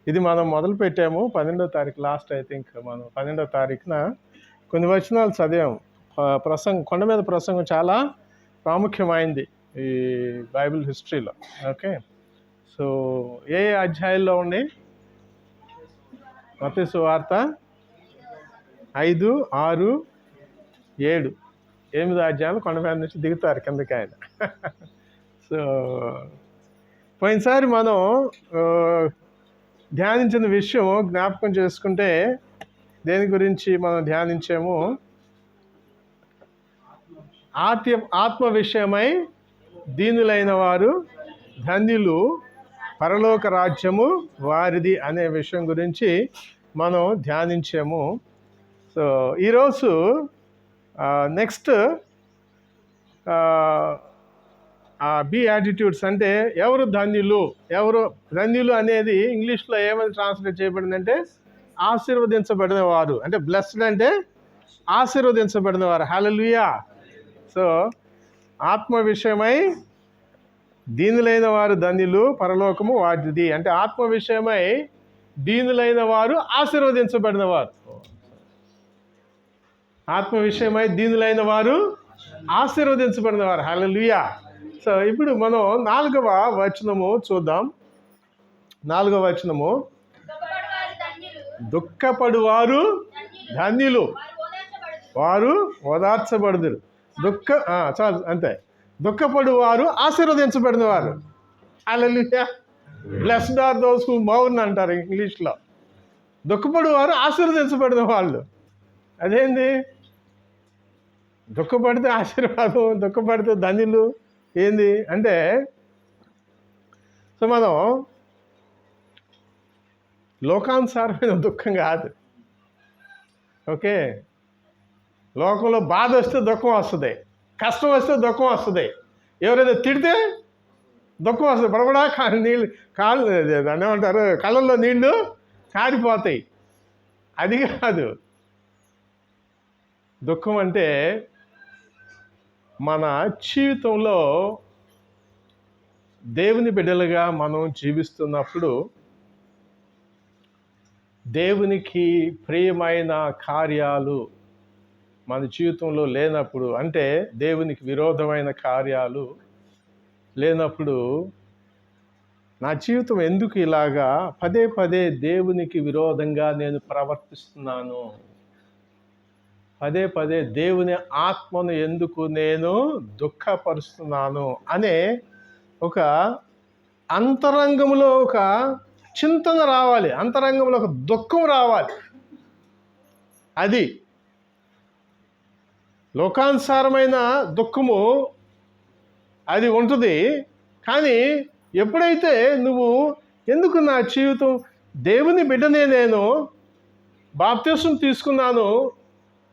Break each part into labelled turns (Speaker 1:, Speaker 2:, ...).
Speaker 1: ఇది మనం మొదలు పెట్టాము 12వ తారీఖు లాస్ట్. ఐ థింక్ మనం 12వ తారీఖున కొన్ని వచనాలు చదివాము. ప్రసంగం, కొండ మీద ప్రసంగం చాలా ప్రాముఖ్యమైంది ఈ బైబిల్ హిస్టరీలో. ఓకే, సో ఏ అధ్యాయంలో ఉండి? మత్తయి సువార్త 5, 6, 7, 8 అధ్యాయాలు కొండ మీద నుంచి దిగుతారు కిందకి ఆయన. సో పోయినసారి మనం ధ్యానించిన విషయం జ్ఞాపకం చేసుకుంటే దేని గురించి మనం ధ్యానించాము? ఆత్మ విషయమై దీనులైన వారు ధన్యులు, పరలోక రాజ్యము వారిది అనే విషయం గురించి మనం ధ్యానించాము. సో ఈరోజు నెక్స్ట్ బీ యాటిట్యూడ్స్ అంటే ఎవరు ధన్యులు, ఎవరు ధన్యులు అనేది ఇంగ్లీష్లో ఏమని ట్రాన్స్లేట్ చేయబడిందంటే ఆశీర్వదించబడిన వారు. అంటే బ్లెస్డ్ అంటే ఆశీర్వదించబడిన వారు. హల్లెలూయా. సో ఆత్మ విషయమై దీనులైన వారు ధన్యులు, పరలోకము వారిది. అంటే ఆత్మ విషయమై దీనులైన వారు ఆశీర్వదించబడిన వారు. ఆత్మ విషయమై దీనులైన వారు ఆశీర్వదించబడిన వారు. హల్లెలూయా. సో ఇప్పుడు మనం 4వ వచనము చూద్దాం. 4వ వచనము, దుఃఖపడువారు ధన్యులు, వారు ఓదార్చబడుదురు. చాలు అంతే. దుఃఖపడువారు ఆశీర్వదించబడిన వారు. హల్లెలూయా. బ్లెస్డ్ ఆర్ దోస్ హూ మౌర్న్ అంటారు ఇంగ్లీష్లో. దుఃఖపడువారు ఆశీర్వదించబడిన వాళ్ళు. అదేంది? దుఃఖపడితే ఆశీర్వాదం, దుఃఖపడితే ధన్యులు ఏంది అంటే, సో మనం లోకానుసారమైన దుఃఖం కాదు. ఓకే, లోకంలో బాధ వస్తే దుఃఖం వస్తుంది, కష్టం వస్తే దుఃఖం వస్తుంది, ఎవరైనా తిడితే దుఃఖం వస్తుంది, బడబడా నీళ్ళు కాళ్ళు దాన్ని ఏమంటారు, కళ్ళల్లో నీళ్లు కారిపోతాయి. అది కాదు దుఃఖం అంటే. మన జీవితంలో దేవుని బిడ్డలుగా మనం జీవిస్తున్నప్పుడు దేవునికి ప్రియమైన కార్యాలు మన జీవితంలో లేనప్పుడు, అంటే దేవునికి విరోధమైన కార్యాలు లేనప్పుడు, నా జీవితం ఎందుకు ఇలాగా పదే పదే దేవునికి విరోధంగా నేను ప్రవర్తిస్తున్నాను, పదే పదే దేవుని ఆత్మను ఎందుకు నేను దుఃఖపరుస్తున్నాను అనే ఒక అంతరంగంలో ఒక చింతన రావాలి, అంతరంగంలో ఒక దుఃఖం రావాలి. అది లోకానుసారమైన దుఃఖము అది ఉంటుంది. కానీ ఎప్పుడైతే నువ్వు ఎందుకు నా జీవితం, దేవుని బిడ్డనే, నేను బాప్తిసం తీసుకున్నాను,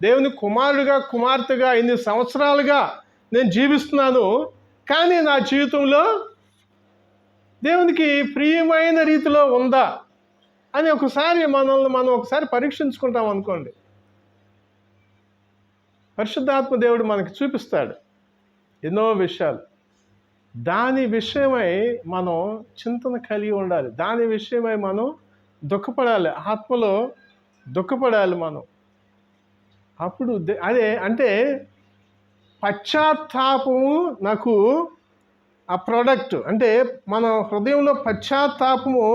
Speaker 1: దేవుని కుమారుడిగా కుమార్తెగా ఇన్ని సంవత్సరాలుగా నేను జీవిస్తున్నాను, కానీ నా జీవితంలో దేవునికి ప్రియమైన రీతిలో ఉందా అని ఒకసారి మనం ఒకసారి పరీక్షించుకుంటాం అనుకోండి. పరిశుద్ధాత్మ దేవుడు మనకి చూపిస్తాడు ఎన్నో విషయాలు. దాని విషయమై మనం చింతన కలిగి ఉండాలి, దాని విషయమై మనం దుఃఖపడాలి, ఆత్మలో దుఃఖపడాలి మనం. అప్పుడు అదే అంటే పశ్చాత్తాపము నాకు ఆ ప్రోడక్ట్. అంటే మన హృదయంలో పశ్చాత్తాపము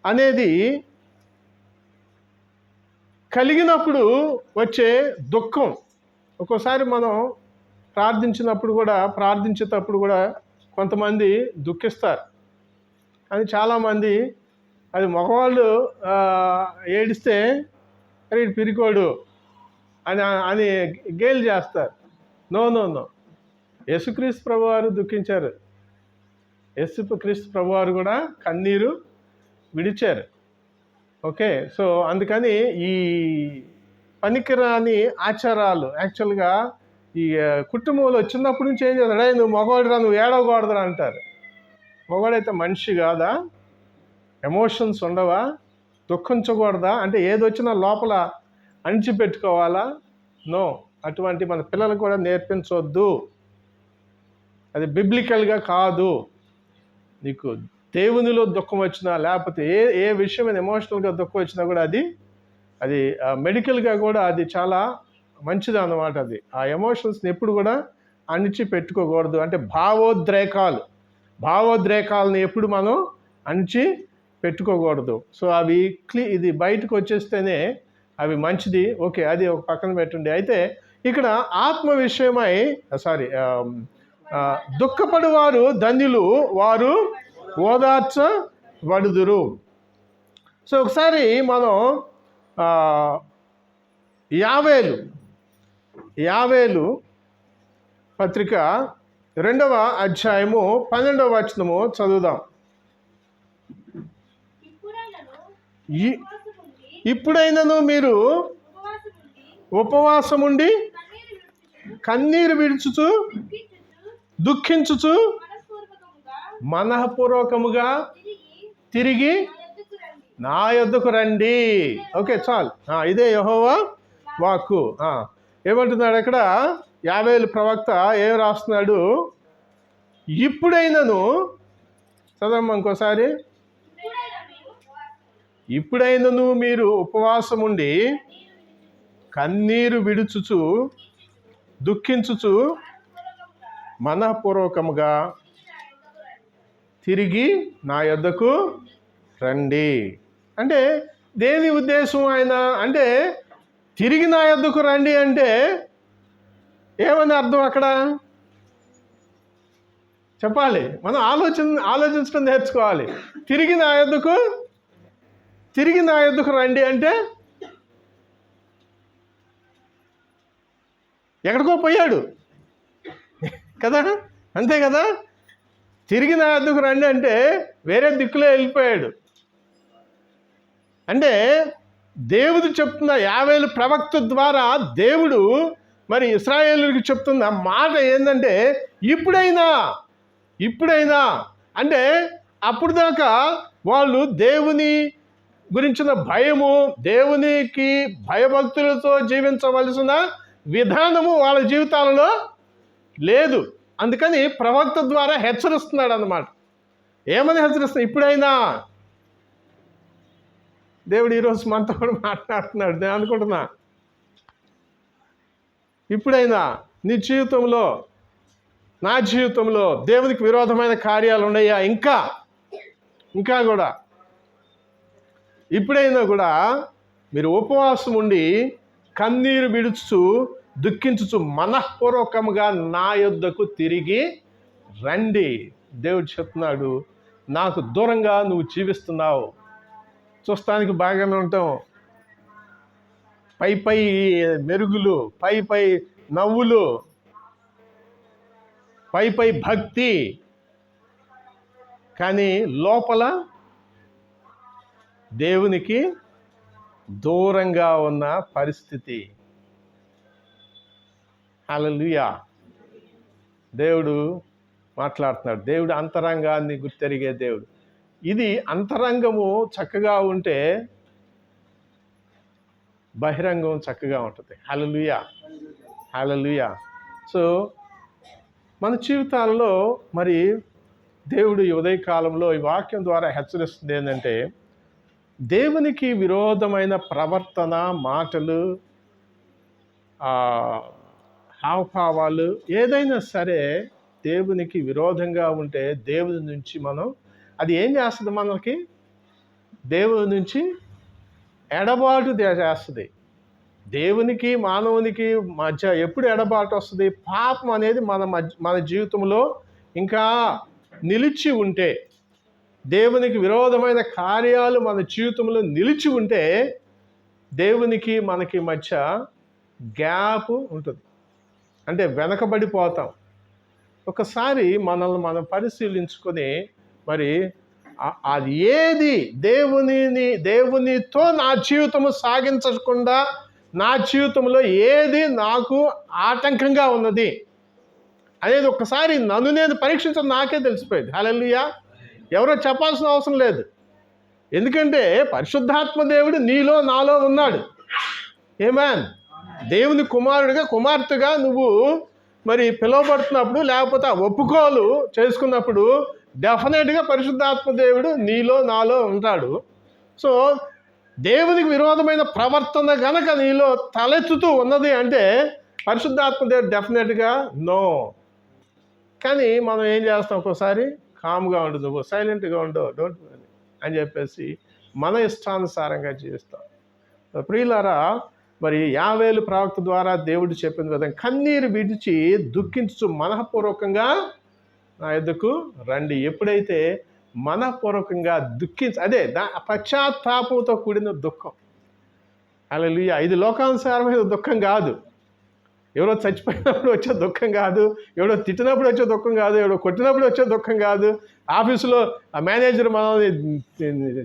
Speaker 1: అనేది కలిగినప్పుడు వచ్చే దుఃఖం. ఒక్కోసారి మనం ప్రార్థించేటప్పుడు కూడా కొంతమంది దుఃఖిస్తారు. కానీ చాలామంది అది మగవాళ్ళు ఏడిస్తే అరే పిరికోడు అని గేలు చేస్తారు. నో, యేసుక్రీస్తు ప్రభువారు దుఃఖించారు, యేసుక్రీస్తు ప్రభువారు కూడా కన్నీరు విడిచారు. ఓకే, సో అందుకని ఈ పనికిరాని ఆచారాలు యాక్చువల్గా ఈ కుటుంబంలో చిన్నప్పటి నుంచి ఏం చేస్తాడు, నువ్వు మగవాడిరా, నువ్వు ఏడవకూడదురా అంటారు. మగవాడైతే మనిషి కాదా? ఎమోషన్స్ ఉండవా? దుఃఖించకూడదా? అంటే ఏదొచ్చినా లోపల అణిచిపెట్టుకోవాలా? నో, అటువంటి మన పిల్లలకు కూడా నేర్పించవద్దు. అది బిబ్లికల్గా కాదు. నీకు దేవునిలో దుఃఖం వచ్చినా, లేకపోతే ఏ ఏ విషయమైన ఎమోషనల్గా దుఃఖం వచ్చినా కూడా అది మెడికల్గా కూడా అది చాలా మంచిది అన్నమాట. అది ఆ ఎమోషన్స్ని ఎప్పుడు కూడా అణిచి పెట్టుకోకూడదు. అంటే భావోద్రేకాలను ఎప్పుడు మనం అణిచి పెట్టుకోకూడదు. సో అవి ఇది బయటకు వచ్చేస్తేనే అవి మంచిది. ఓకే, అది ఒక పక్కన పెట్టండి. అయితే ఇక్కడ ఆత్మ విషయమై దుఃఖపడువారు ధన్యులు, వారు ఓదార్చబడుదురు. సో ఒకసారి మనం యావేలు పత్రిక 2వ అధ్యాయము 12వ వచనము చదువుదాం. ఇప్పుడైనను మీరు ఉపవాసముండి కన్నీరు విడుచుచు దుఃఖించుచు మనఃపూర్వకముగా తిరిగి నా యొద్దకు రండి. ఓకే, చాలు. ఇదే యెహోవా వాక్కు. ఏమంటున్నాడు అక్కడ? యావేలు ప్రవక్త ఏం రాస్తున్నాడు? ఇప్పుడైనను, చదవమ్మా ఇంకోసారి. ఇప్పుడైనను మీరు ఉపవాసముండి కన్నీరు విడుచుచు దుఃఖించుచు మనఃపూర్వకముగా తిరిగి నా యొద్దకు రండి. అంటే దేని ఉద్దేశం ఆయన? అంటే తిరిగి నా యొద్దకు రండి అంటే ఏమని అర్థం అక్కడ? చెప్పాలి. మనం ఆలోచించడం నేర్చుకోవాలి. తిరిగి నా యొద్దకు రండి అంటే ఎక్కడికో పోయాడు కదా, అంతే కదా. తిరిగి నా యొద్దకు రండి అంటే వేరే దిక్కులో వెళ్ళిపోయాడు. అంటే దేవుడు చెప్తున్న యావేలు ప్రవక్త ద్వారా దేవుడు మరి ఇశ్రాయేలుకి చెప్తున్న మాట ఏంటంటే ఇప్పుడైనా అంటే అప్పుడు దాకా వాళ్ళు దేవుని గురించిన భయము, దేవునికి భయభక్తులతో జీవించవలసిన విధానము వాళ్ళ జీవితాలలో లేదు. అందుకని ప్రవక్త ద్వారా హెచ్చరిస్తున్నాడు అన్నమాట. ఏమని హెచ్చరిస్తున్నాడు? ఇప్పుడైనా. దేవుడు ఈరోజు మనతో కూడా మాట్లాడుతున్నాడు. నేను అనుకుంటున్నా, ఇప్పుడైనా నీ జీవితంలో, నా జీవితంలో దేవునికి విరోధమైన కార్యాలు ఉన్నాయా? ఇంకా కూడా ఇప్పుడైనా కూడా మీరు ఉపవాసం ఉండి కన్నీరు విడుచు దుఃఖించుచు మనఃపూర్వకముగా నా యొద్దకు తిరిగి రండి. దేవుడు చెప్తున్నాడు, నాకు దూరంగా నువ్వు జీవిస్తున్నావు. చూస్తానికి బాగానే ఉంటాం, పై మెరుగులు, పై నవ్వులు, పై భక్తి, కానీ లోపల దేవునికి దూరంగా ఉన్న పరిస్థితి. హల్లెలూయా. దేవుడు మాట్లాడుతున్నాడు. దేవుడు అంతరంగాన్ని గుర్తెరిగే దేవుడు. ఇది అంతరంగము చక్కగా ఉంటే బహిరంగం చక్కగా ఉంటుంది. హల్లెలూయా. సో మన జీవితాలలో మరి దేవుడు ఈ ఉదయకాలంలో ఈ వాక్యం ద్వారా హెచ్చరిస్తుంది ఏంటంటే, దేవునికి విరోధమైన ప్రవర్తన, మాటలు, హావభావాలు ఏదైనా సరే దేవునికి విరోధంగా ఉంటే దేవుని నుంచి మనం అది ఏం చేస్తుంది? మనకి దేవుని నుంచి ఎడబాటు చేస్తుంది. దేవునికి మానవునికి మధ్య ఎప్పుడు ఎడబాటు వస్తుంది? పాపం అనేది మన జీవితంలో ఇంకా నిలిచి ఉంటే, దేవునికి విరోధమైన కార్యాలు మన జీవితంలో నిలిచి ఉంటే దేవునికి మనకి మధ్య గ్యాప్ ఉంటుంది. అంటే వెనకబడిపోతాం. ఒకసారి మనల్ని మనం పరిశీలించుకొని మరి అది ఏది దేవునితో నా జీవితము సాగించకుండా నా జీవితంలో ఏది నాకు ఆటంకంగా ఉన్నది అనేది ఒకసారి నన్ను నేను పరీక్షించడం నాకే తెలిసిపోయింది. హల్లెలూయా. ఎవరో చెప్పాల్సిన అవసరం లేదు. ఎందుకంటే పరిశుద్ధాత్మ దేవుడు నీలో నాలో ఉన్నాడు. ఆమేన్. దేవుని కుమారుడిగా, కుమార్తెగా నువ్వు మరి పిలువబడుతున్నప్పుడు, లేకపోతే ఒప్పుకోలు చేసుకున్నప్పుడు డెఫినెట్గా పరిశుద్ధాత్మ దేవుడు నీలో నాలో ఉంటాడు. సో దేవునికి విరోధమైన ప్రవర్తన గనక నీలో తలెత్తుతూ ఉన్నది అంటే పరిశుద్ధాత్మ దేవుడు డెఫినెట్గా నో. కానీ మనం ఏం చేస్తాం, ఒక్కోసారి కామ్గా ఉండు, నువ్వు సైలెంట్గా ఉండు, డోంట్ అని చెప్పేసి మన ఇష్టానుసారంగా జీవిస్తాం. ప్రియులారా, మరి యావేలు ప్రవక్త ద్వారా దేవుడు చెప్పిన విధంగా కన్నీరు విడిచి దుఃఖించు మనఃపూర్వకంగా నా యొద్దకు రండి. ఎప్పుడైతే మనఃపూర్వకంగా అదే పశ్చాత్తాపంతో కూడిన దుఃఖం. హల్లెలూయా. ఇది లోకానుసారమైన దుఃఖం కాదు. ఎవరో చచ్చిపోయినప్పుడు వచ్చే దుఃఖం కాదు, ఎవడో తిట్టినప్పుడు వచ్చే దుఃఖం కాదు, ఎవడో కొట్టినప్పుడు వచ్చే దుఃఖం కాదు, ఆఫీసులో ఆ మేనేజర్ మనల్ని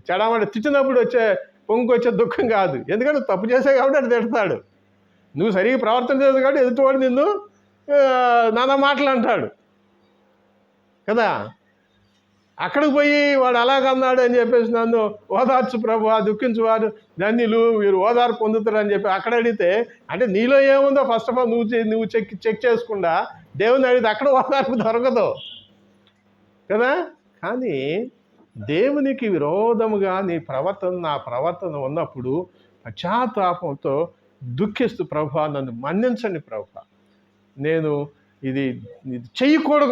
Speaker 1: చెడమని తిట్టినప్పుడు వచ్చే పొంగుకొచ్చే దుఃఖం కాదు. ఎందుకంటే తప్పు చేసే కాబట్టి అది తిడతాడు. నువ్వు సరిగ్గా ప్రవర్తన చేసావు కాబట్టి ఎదుటివాడు నిన్ను నానా మాటలు అంటాడు కదా. అక్కడికి పోయి వాడు అలాగన్నాడు అని చెప్పేసి నన్ను ఓదార్చు ప్రభు, దుఃఖించువారు ధన్యులు, మీరు ఓదార్పు పొందుతారు అని చెప్పి అక్కడ అడిగితే, అంటే నీలో ఏముందో ఫస్ట్ ఆఫ్ ఆల్ నువ్వు చెక్ చేసుకుండా దేవుని అడిగితే అక్కడ ఓదార్పు దొరకదు కదా. కానీ దేవునికి విరోధముగా నీ ప్రవర్తన నా ప్రవర్తన ఉన్నప్పుడు పశ్చాత్తాపంతో దుఃఖిస్తూ ప్రభు నన్ను మన్నించండి ప్రభు, నేను ఇది చేయకుండా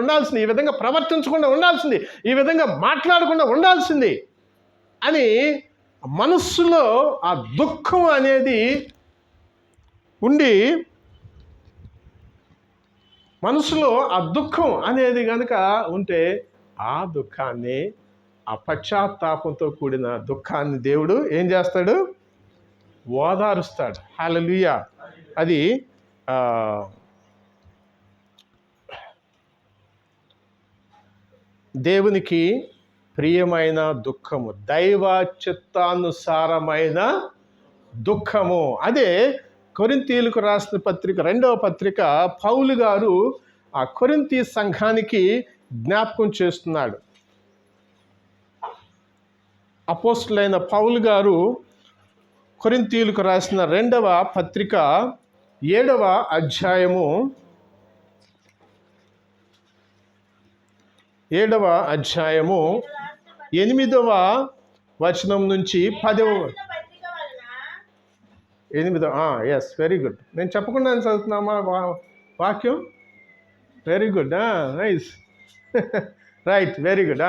Speaker 1: ఉండాల్సింది, ఈ విధంగా ప్రవర్తించకుండా ఉండాల్సింది, ఈ విధంగా మాట్లాడకుండా ఉండాల్సింది అని మనస్సులో ఆ దుఃఖం అనేది ఉండి, మనసులో ఆ దుఃఖం అనేది కనుక ఉంటే ఆ దుఃఖాన్ని, ఆ పశ్చాత్తాపంతో కూడిన దుఃఖాన్ని దేవుడు ఏం చేస్తాడు, ఓదారుస్తాడు. హల్లెలూయా. అది దేవునికి ప్రియమైన దుఃఖము, దైవ చిత్తానుసారమైన దుఃఖము. అదే కొరింథీయులకు రాసిన పత్రిక 2వ పత్రిక పౌలు గారు ఆ కొరింథీ సంఘానికి జ్ఞాపకం చేస్తున్నాడు. అపోస్తలుడైన పౌలు గారు కొరింథీయులకు రాసిన 2వ పత్రిక 7వ అధ్యాయము 8వ వచనం నుంచి 10వ. Yes, very good. నేను చెప్పకుండా చదువుతున్నామా వాక్యం? Very good, nice, right, very good.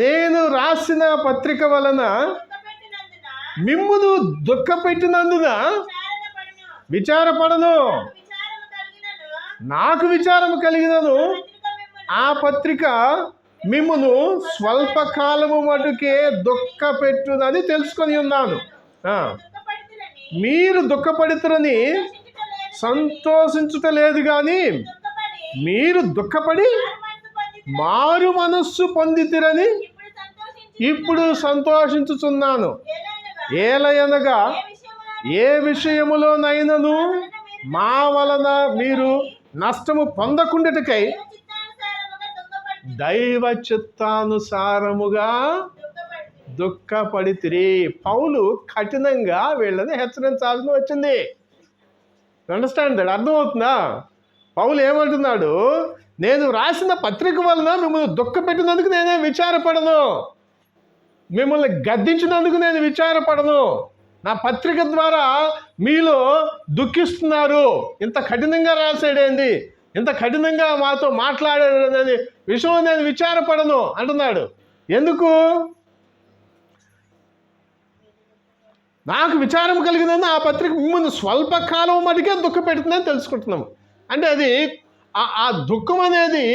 Speaker 1: నేను రాసిన పత్రిక వలన మిమ్మును దుఃఖపెట్టినందున విచారపడను, నాకు విచారము కలిగినను ఆ పత్రిక మిమ్మును స్వల్పకాలము మటుకే దుఃఖపెట్టునని తెలుసుకొని ఉన్నాను. మీరు దుఃఖపడుతురని సంతోషించుటలేదు కానీ మీరు దుఃఖపడి మారు మనస్సు పొందితిరని ఇప్పుడు సంతోషించుచున్నాను. ఏలయనగా ఏ విషయములోనైనను మా వలన మీరు నష్టము పొందకుండాటకై దైవ చిత్తానుసారముగా దుఃఖపడితిరి. పౌలు కఠినంగా వీళ్ళని హెచ్చరించాల్సి వచ్చింది. Understand that? అర్థమవుతుందా? పౌలు ఏమంటున్నాడు, నేను రాసిన పత్రిక వలన మిమ్మల్ని దుఃఖపెట్టినందుకు నేనే విచారపడను, మిమ్మల్ని గద్దించినందుకు నేను విచారపడను, నా పత్రిక ద్వారా మీలో దుఃఖిస్తున్నారు, ఇంత కఠినంగా రాసాడేంది, ఇంత కఠినంగా మాతో మాట్లాడాడనే విషయంలో నేను విచారపడను అంటున్నాడు. ఎందుకు? నాకు విచారం కలిగిందని ఆ పత్రిక మిమ్మల్ని స్వల్పకాలం మటుకే దుఃఖపెడుతుందని తెలుసుకుంటున్నాము. అంటే అది ఆ దుఃఖం అనేది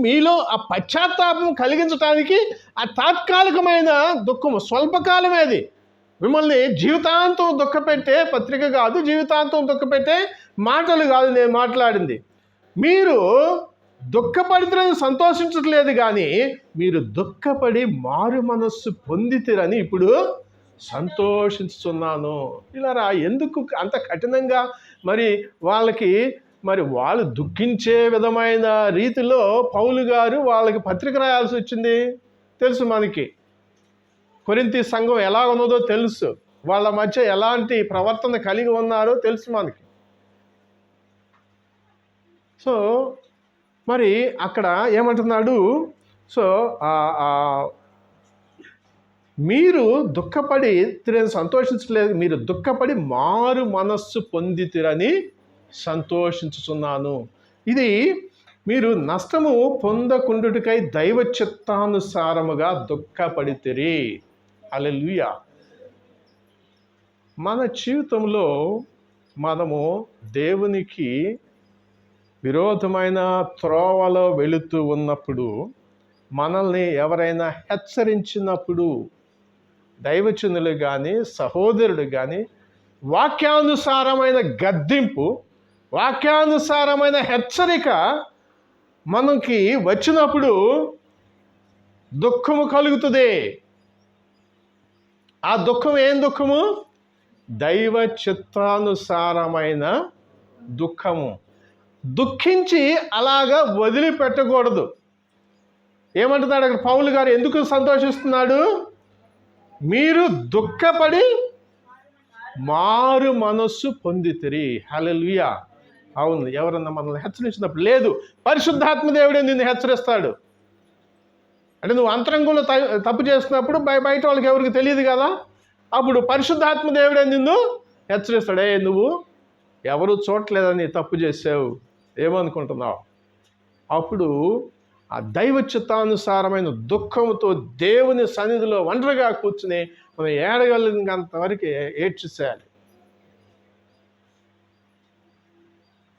Speaker 1: మీలో ఆ పశ్చాత్తాపం కలిగించడానికి ఆ తాత్కాలికమైన దుఃఖము, స్వల్పకాలమేది. మిమ్మల్ని జీవితాంతం దుఃఖపెట్టే పత్రిక కాదు, జీవితాంతం దుఃఖపెట్టే మాటలు కాదు నేను మాట్లాడింది. మీరు దుఃఖపడితేనే సంతోషించట్లేదు కానీ మీరు దుఃఖపడి మారు మనస్సు పొందితిరని ఇప్పుడు సంతోషిస్తున్నాను. ఇలా ఎందుకు అంత కఠినంగా మరి వాళ్ళకి వాళ్ళు దుఃఖించే విధమైన రీతిలో పౌలు గారు వాళ్ళకి పత్రిక రాయాల్సి వచ్చింది? తెలుసు మనకి. కొరింథీ సంఘం ఎలా ఉన్నదో తెలుసు, వాళ్ళ మధ్య ఎలాంటి ప్రవర్తన కలిగి ఉన్నారో తెలుసు మనకి. సో మరి అక్కడ ఏమంటున్నాడు? సో మీరు దుఃఖపడి సంతోషించలేదు, మీరు దుఃఖపడి మారు మనస్సు పొందితిరని సంతోషించుచున్నాను. ఇది మీరు నష్టము పొందకుండుటకై దైవ చిత్తానుసారముగా దుఃఖపడితిరి. హల్లెలూయా. మన జీవితంలో మనము దేవునికి విరోధమైన త్రోవలో వెళుతూ ఉన్నప్పుడు, మనల్ని ఎవరైనా హెచ్చరించినప్పుడు, దైవజనులు కానీ సహోదరుడు కానీ వాక్యానుసారమైన గద్దింపు, వాక్యానుసారమైన హెచ్చరిక మనకి వచ్చినప్పుడు దుఃఖము కలుగుతుంది. ఆ దుఃఖం ఏం దుఃఖము? దైవ చిత్తానుసారమైన దుఃఖము. దుఃఖించి అలాగా వదిలిపెట్టకూడదు. ఏమంటున్నాడు అక్కడ పౌలు గారు? ఎందుకు సంతోషిస్తున్నాడు? మీరు దుఃఖపడి మారు మనస్సు పొందితిరి. హల్లెలూయా. అవును, ఎవరన్నా మనల్ని హెచ్చరించినప్పుడు, లేదు పరిశుద్ధాత్మ దేవుడే నిన్ను హెచ్చరిస్తాడు. అంటే నువ్వు అంతరంగంలో తప్పు చేస్తున్నప్పుడు బయట వాళ్ళకి ఎవరికి తెలియదు కదా, అప్పుడు పరిశుద్ధాత్మ దేవుడే నిన్ను హెచ్చరిస్తాడే, నువ్వు ఎవరు చూడలేదని తప్పు చేసావు, ఏమనుకుంటున్నావు? అప్పుడు ఆ దైవ చిత్తానుసారమైన దుఃఖంతో దేవుని సన్నిధిలో ఒంటరిగా కూర్చుని మనం ఏడగలిగినంత వరకు ఏడ్చేసేయాలి.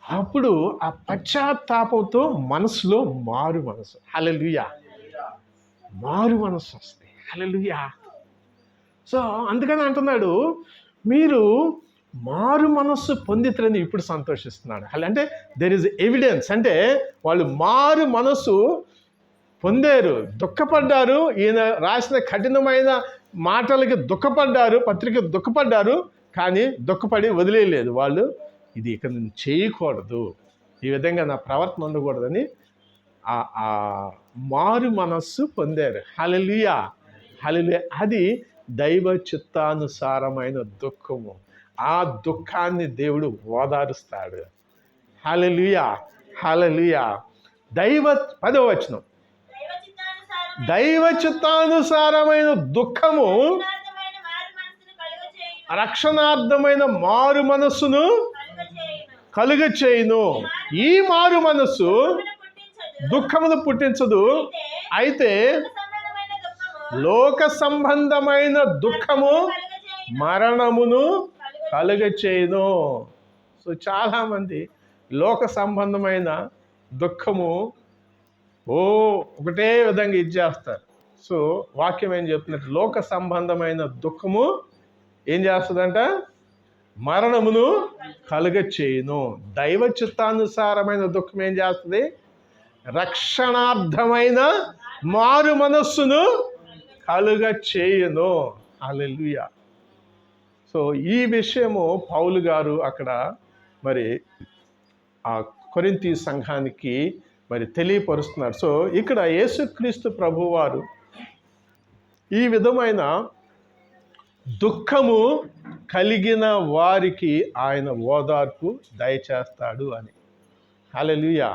Speaker 1: అప్పుడు ఆ పశ్చాత్తాపంతో మనసులో మారు మనసు. హల్లెలూయా. మారు మనసు వస్తుంది. హల్లెలూయా. సో అందుకని అంటున్నాడు, మీరు మారు మనస్సు పొందితరని ఇప్పుడు సంతోషిస్తున్నాడు. అంటే దెర్ ఇస్ ఎవిడెన్స్. అంటే వాళ్ళు మారు మనస్సు పొందారు, దుఃఖపడ్డారు. ఈయన రాసిన కఠినమైన మాటలకి దుఃఖపడ్డారు, పత్రిక దుఃఖపడ్డారు, కానీ దుఃఖపడి వదిలేయలేదు. వాళ్ళు ఇది ఇక నేను చేయకూడదు, ఈ విధంగా నా ప్రవర్తన ఉండకూడదని ఆ మారు మనస్సు పొందారు. హల్లెలూయా. హల్లెలూయా. అది దైవ చిత్తానుసారమైన దుఃఖము. ఆ దుఃఖాన్ని దేవుడు ఓదారుస్తాడు. హల్లెలూయా. హల్లెలూయా. 10వ వచనం, దైవ చిత్తానుసారమైన దుఃఖము రక్షణార్థమైన మారు మనస్సును కలుగచేయును. ఈ మారు మనస్సు దుఃఖమును పుట్టించదు, అయితే లోక సంబంధమైన దుఃఖము మరణమును కలుగచేయును. సో చాలామంది లోక సంబంధమైన దుఃఖము ఒకటే విధంగా ఇచ్చేస్తారు. సో వాక్యం ఏం చెప్తున్నట్టు, లోక సంబంధమైన దుఃఖము ఏం చేస్తుందంట? మరణమును కలుగచేయును. దైవ చిత్తానుసారమైన దుఃఖం ఏం చేస్తుంది? రక్షణార్థమైన మారు మనస్సును కలుగచేయును. హల్లెలూయా. సో ఈ విషయము పౌలు గారు అక్కడ మరి ఆ కొరింథీ సంఘానికి మరి తెలియపరుస్తున్నారు. సో ఇక్కడ యేసుక్రీస్తు ప్రభువారు ఈ విధమైన దుఃఖము కలిగిన వారికి ఆయన ఓదార్పు దయచేస్తాడు అని. హల్లెలూయా.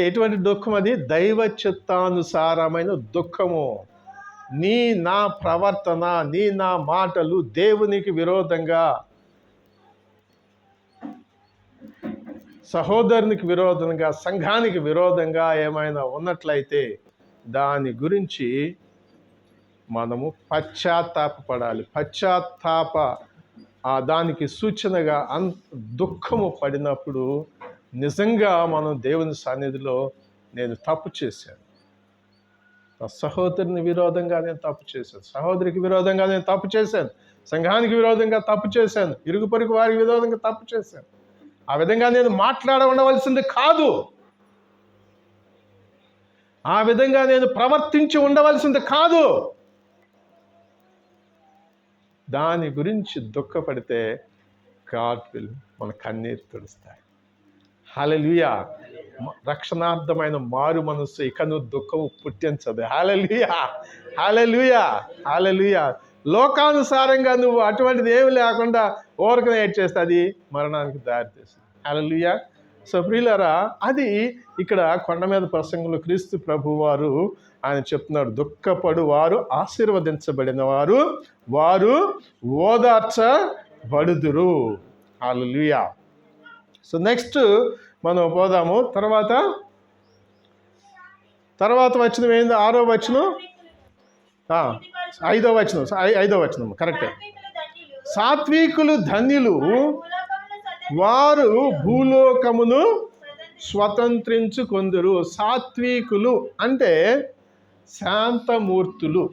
Speaker 1: ఎటువంటి దుఃఖం అది? దైవ చిత్తానుసారమైన దుఃఖము. నా ప్రవర్తన, నా మాటలు దేవునికి విరోధంగా, సహోదరునికి విరోధంగా, సంఘానికి విరోధంగా ఏమైనా ఉన్నట్లయితే దాని గురించి మనము పశ్చాత్తాపడాలి. దానికి సూచనగా దుఃఖము పడినప్పుడు నిజంగా మనం దేవుని సన్నిధిలో నేను తప్పు చేశాను, నా సహోదరుని విరోధంగా నేను తప్పు చేశాను, సహోదరికి విరోధంగా నేను తప్పు చేశాను, సంఘానికి విరోధంగా తప్పు చేశాను, ఇరుగు పొరుగు వారికి విరోధంగా తప్పు చేశాను, ఆ విధంగా నేను ఉండవలసింది కాదు, ఆ విధంగా నేను ప్రవర్తించి ఉండవలసింది కాదు. దాని గురించి దుఃఖపడితే గాడ్ విల్ మన కన్నీరు తుడుస్తాడు. హల్లెలూయా. రక్షణార్థమైన మారు మనస్సు ఇకను దుఃఖము పుట్టించదు. హల్లెలూయా. హల్లెలూయా. హల్లెలూయా. లోకానుసారంగా నువ్వు అటువంటిది ఏమి లేకుండా ఓరకనే ఏడ్ చేస్తే అది మరణానికి దారి తీస్తుంది. హల్లెలూయా. సో ప్రియులారా, అది ఇక్కడ కొండ మీద ప్రసంగంలో క్రీస్తు ప్రభు వారు ఆయన చెప్తున్నాడు, దుఃఖపడు వారు ఆశీర్వదించబడిన వారు, వారు ఓదార్చబడుదురు. హల్లెలూయా. సో నెక్స్ట్ మనం పోదాము. తర్వాత వచనం ఏంది? 6వ వచనం, 5వ వచనం, 5వ వచనం కరెక్టే. సాత్వికులు ధన్యులు, వారు భూలోకమును స్వతంత్రించుకొందురు. సాత్వికులు అంటే శాంతమూర్తులు,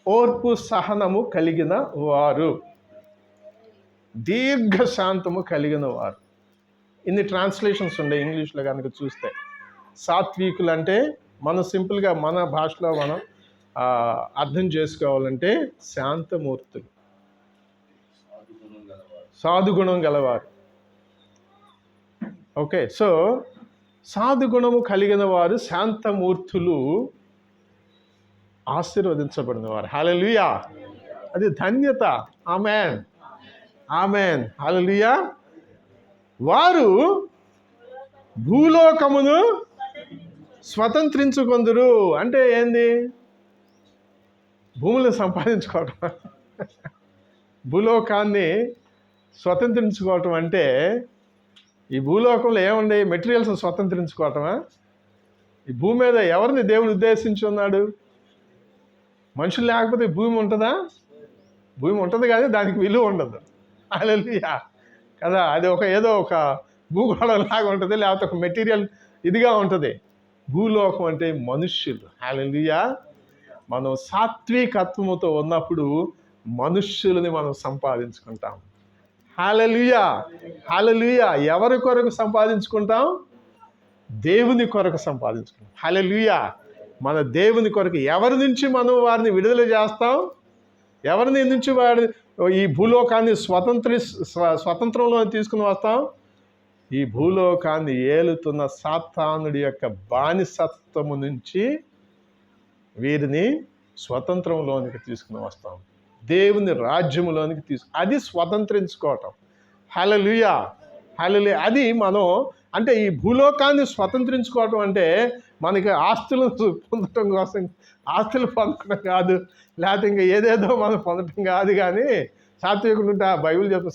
Speaker 1: ఓర్పు సహనము కలిగిన వారు, దీర్ఘశాంతము కలిగిన వారు. ఇన్ని ట్రాన్స్లేషన్స్ ఉన్నాయి ఇంగ్లీష్లో కనుక చూస్తే. సాత్వికులు అంటే మనం సింపుల్గా మన భాషలో మనం అర్థం చేసుకోవాలంటే శాంతమూర్తులు, సాధుగుణం గలవారు. ఓకే, సో సాధుగుణము కలిగిన వారు, శాంతమూర్తులు, ఆశీర్వదించబడిన వారు. హల్లెలూయా. అది ధన్యత. ఆమేన్, ఆమేన్, హల్లెలూయా. వారు భూలోకమును స్వతంత్రించుకొందురు. అంటే ఏంది? భూములు సంపాదించుకోవటం. భూలోకాన్ని స్వతంత్రించుకోవటం అంటే ఈ భూలోకంలో ఏముంది? మెటీరియల్స్ స్వతంత్రించుకోవటమా? ఈ భూమి మీద ఎవరిని దేవుడు ఉద్దేశించి ఉన్నాడు? మనుషులు లేకపోతే భూమి ఉంటుందా? భూమి ఉంటుంది కానీ దానికి విలువ ఉండదు. హల్లెలూయా కదా. అది ఏదో ఒక భూగోళం లాగా ఉంటుంది, లేకపోతే ఒక మెటీరియల్ ఇదిగా ఉంటుంది. భూలోకం అంటే మనుష్యులు. హల్లెలూయా. మనం సాత్వికత్వముతో ఉన్నప్పుడు మనుష్యులని మనం సంపాదించుకుంటాం. హల్లెలూయా, హల్లెలూయా. ఎవరి కొరకు సంపాదించుకుంటాం? దేవుని కొరకు సంపాదించుకుంటాం. హల్లెలూయా. మన దేవుని కొరకు. ఎవరి నుంచి మనం వారిని విడుదల చేస్తాం? ఎవరిని నుంచి వారి ఈ భూలోకాన్ని స్వతంత్రంలో తీసుకుని వస్తాం? ఈ భూలోకాన్ని ఏలుతున్న సాతానుడి యొక్క బానిసత్వము నుంచి వీరిని స్వతంత్రంలోనికి తీసుకుని వస్తాం, దేవుని రాజ్యములోనికి అది స్వతంత్రించుకోవటం. హల్లెలూయా, హల్లెలూయా. అది మనం అంటే ఈ భూలోకాన్ని స్వతంత్రించుకోవటం అంటే మనకి ఆస్తులను పొందటం కోసం, ఆస్తులు పొందటం కాదు, లేకపోతే ఇంకా ఏదేదో మనం పొందటం కాదు. కానీ సాత్వికుడు ఉంటే బైబిల్ చెప్తే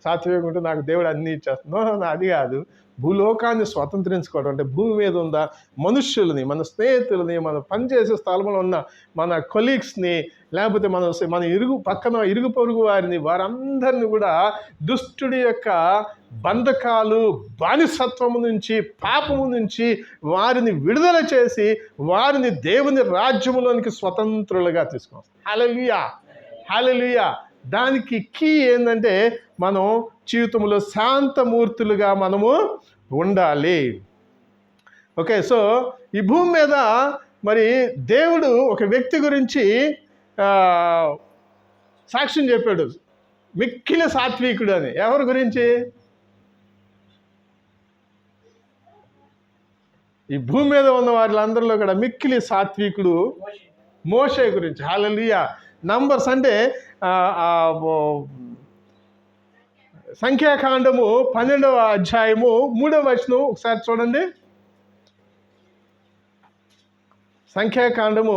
Speaker 1: సాత్వికుడు ఉంటే నాకు దేవుడు అన్నీ ఇచ్చేస్తున్నాడు, అది కాదు. భూలోకాన్ని స్వతంత్రించుకోవడం అంటే భూమి మీద ఉన్న మనుష్యులని, మన స్నేహితులని, మన పనిచేసే స్థలంలో ఉన్న మన కొలీగ్స్ని, లేకపోతే మన పక్కన ఇరుగు పొరుగు వారిని, వారందరినీ కూడా దుష్టుడి యొక్క బంధకాలు, బానిసత్వము నుంచి, పాపము నుంచి వారిని విడుదల చేసి వారిని దేవుని రాజ్యములోనికి స్వతంత్రులుగా తీసుకొస్తాం. హల్లెలూయా, హల్లెలూయా. దానికి కీ ఏంటంటే మనం జీవితంలో శాంతమూర్తులుగా మనము ఉండాలి. ఓకే, సో ఈ భూమి మీద మరి దేవుడు ఒక వ్యక్తి గురించి సాక్ష్యం చెప్పాడు, మిక్కిలి సాత్వికుడు అని. ఎవరి గురించి? ఈ భూమి మీద ఉన్న వారిలందరిలో కూడా మిక్కిలి సాత్వికుడు మోషే గురించి. హల్లెలూయా. నంబర్స్ అంటే సంఖ్యాకాండము 12వ అధ్యాయము 3వ వచనం ఒకసారి చూడండి. సంఖ్యాకాండము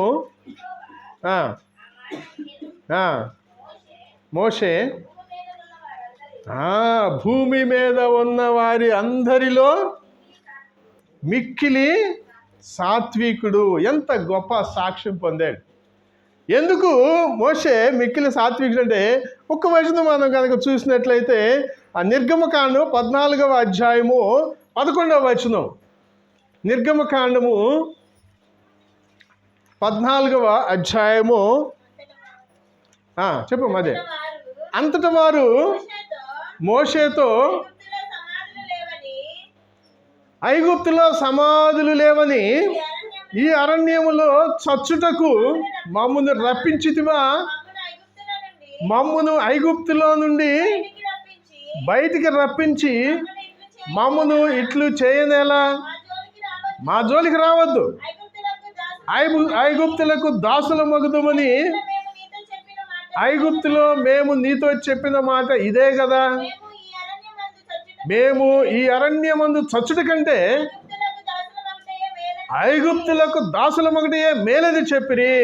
Speaker 1: మోషే భూమి మీద ఉన్న వారి అందరిలో మిక్కిలి సాత్వికుడు. ఎంత గొప్ప సాక్ష్యం పొందాడు. ఎందుకు మోషే మిక్కిలి సాత్వికుడు అంటే ఒక్క వచనం మనం కనుక చూసినట్లయితే ఆ నిర్గమకాండం 14వ అధ్యాయము 11వ వచనం. నిర్గమకాండము 14వ అధ్యాయము చెప్పు అదే. అంతట వారు మోషేతో ఐగుప్తులో సమాధులు లేవని ఈ అరణ్యములో చచ్చుటకు మమ్మును రప్పించితివా, మమ్మును ఐగుప్తులో నుండి బయటికి రప్పించి మమ్మును ఇట్లు చేయనేలా, మా జోలికి రావద్దు, ఐగుప్తులకు దాసుల మగుదుమని ఐగుప్తులో మేము నీతో చెప్పిన మాట ఇదే కదా. మేము ఈ అరణ్యమందు చచ్చుట కంటే ఐగుప్తులకు దాసులమొకటే మేలని చెప్పిరి.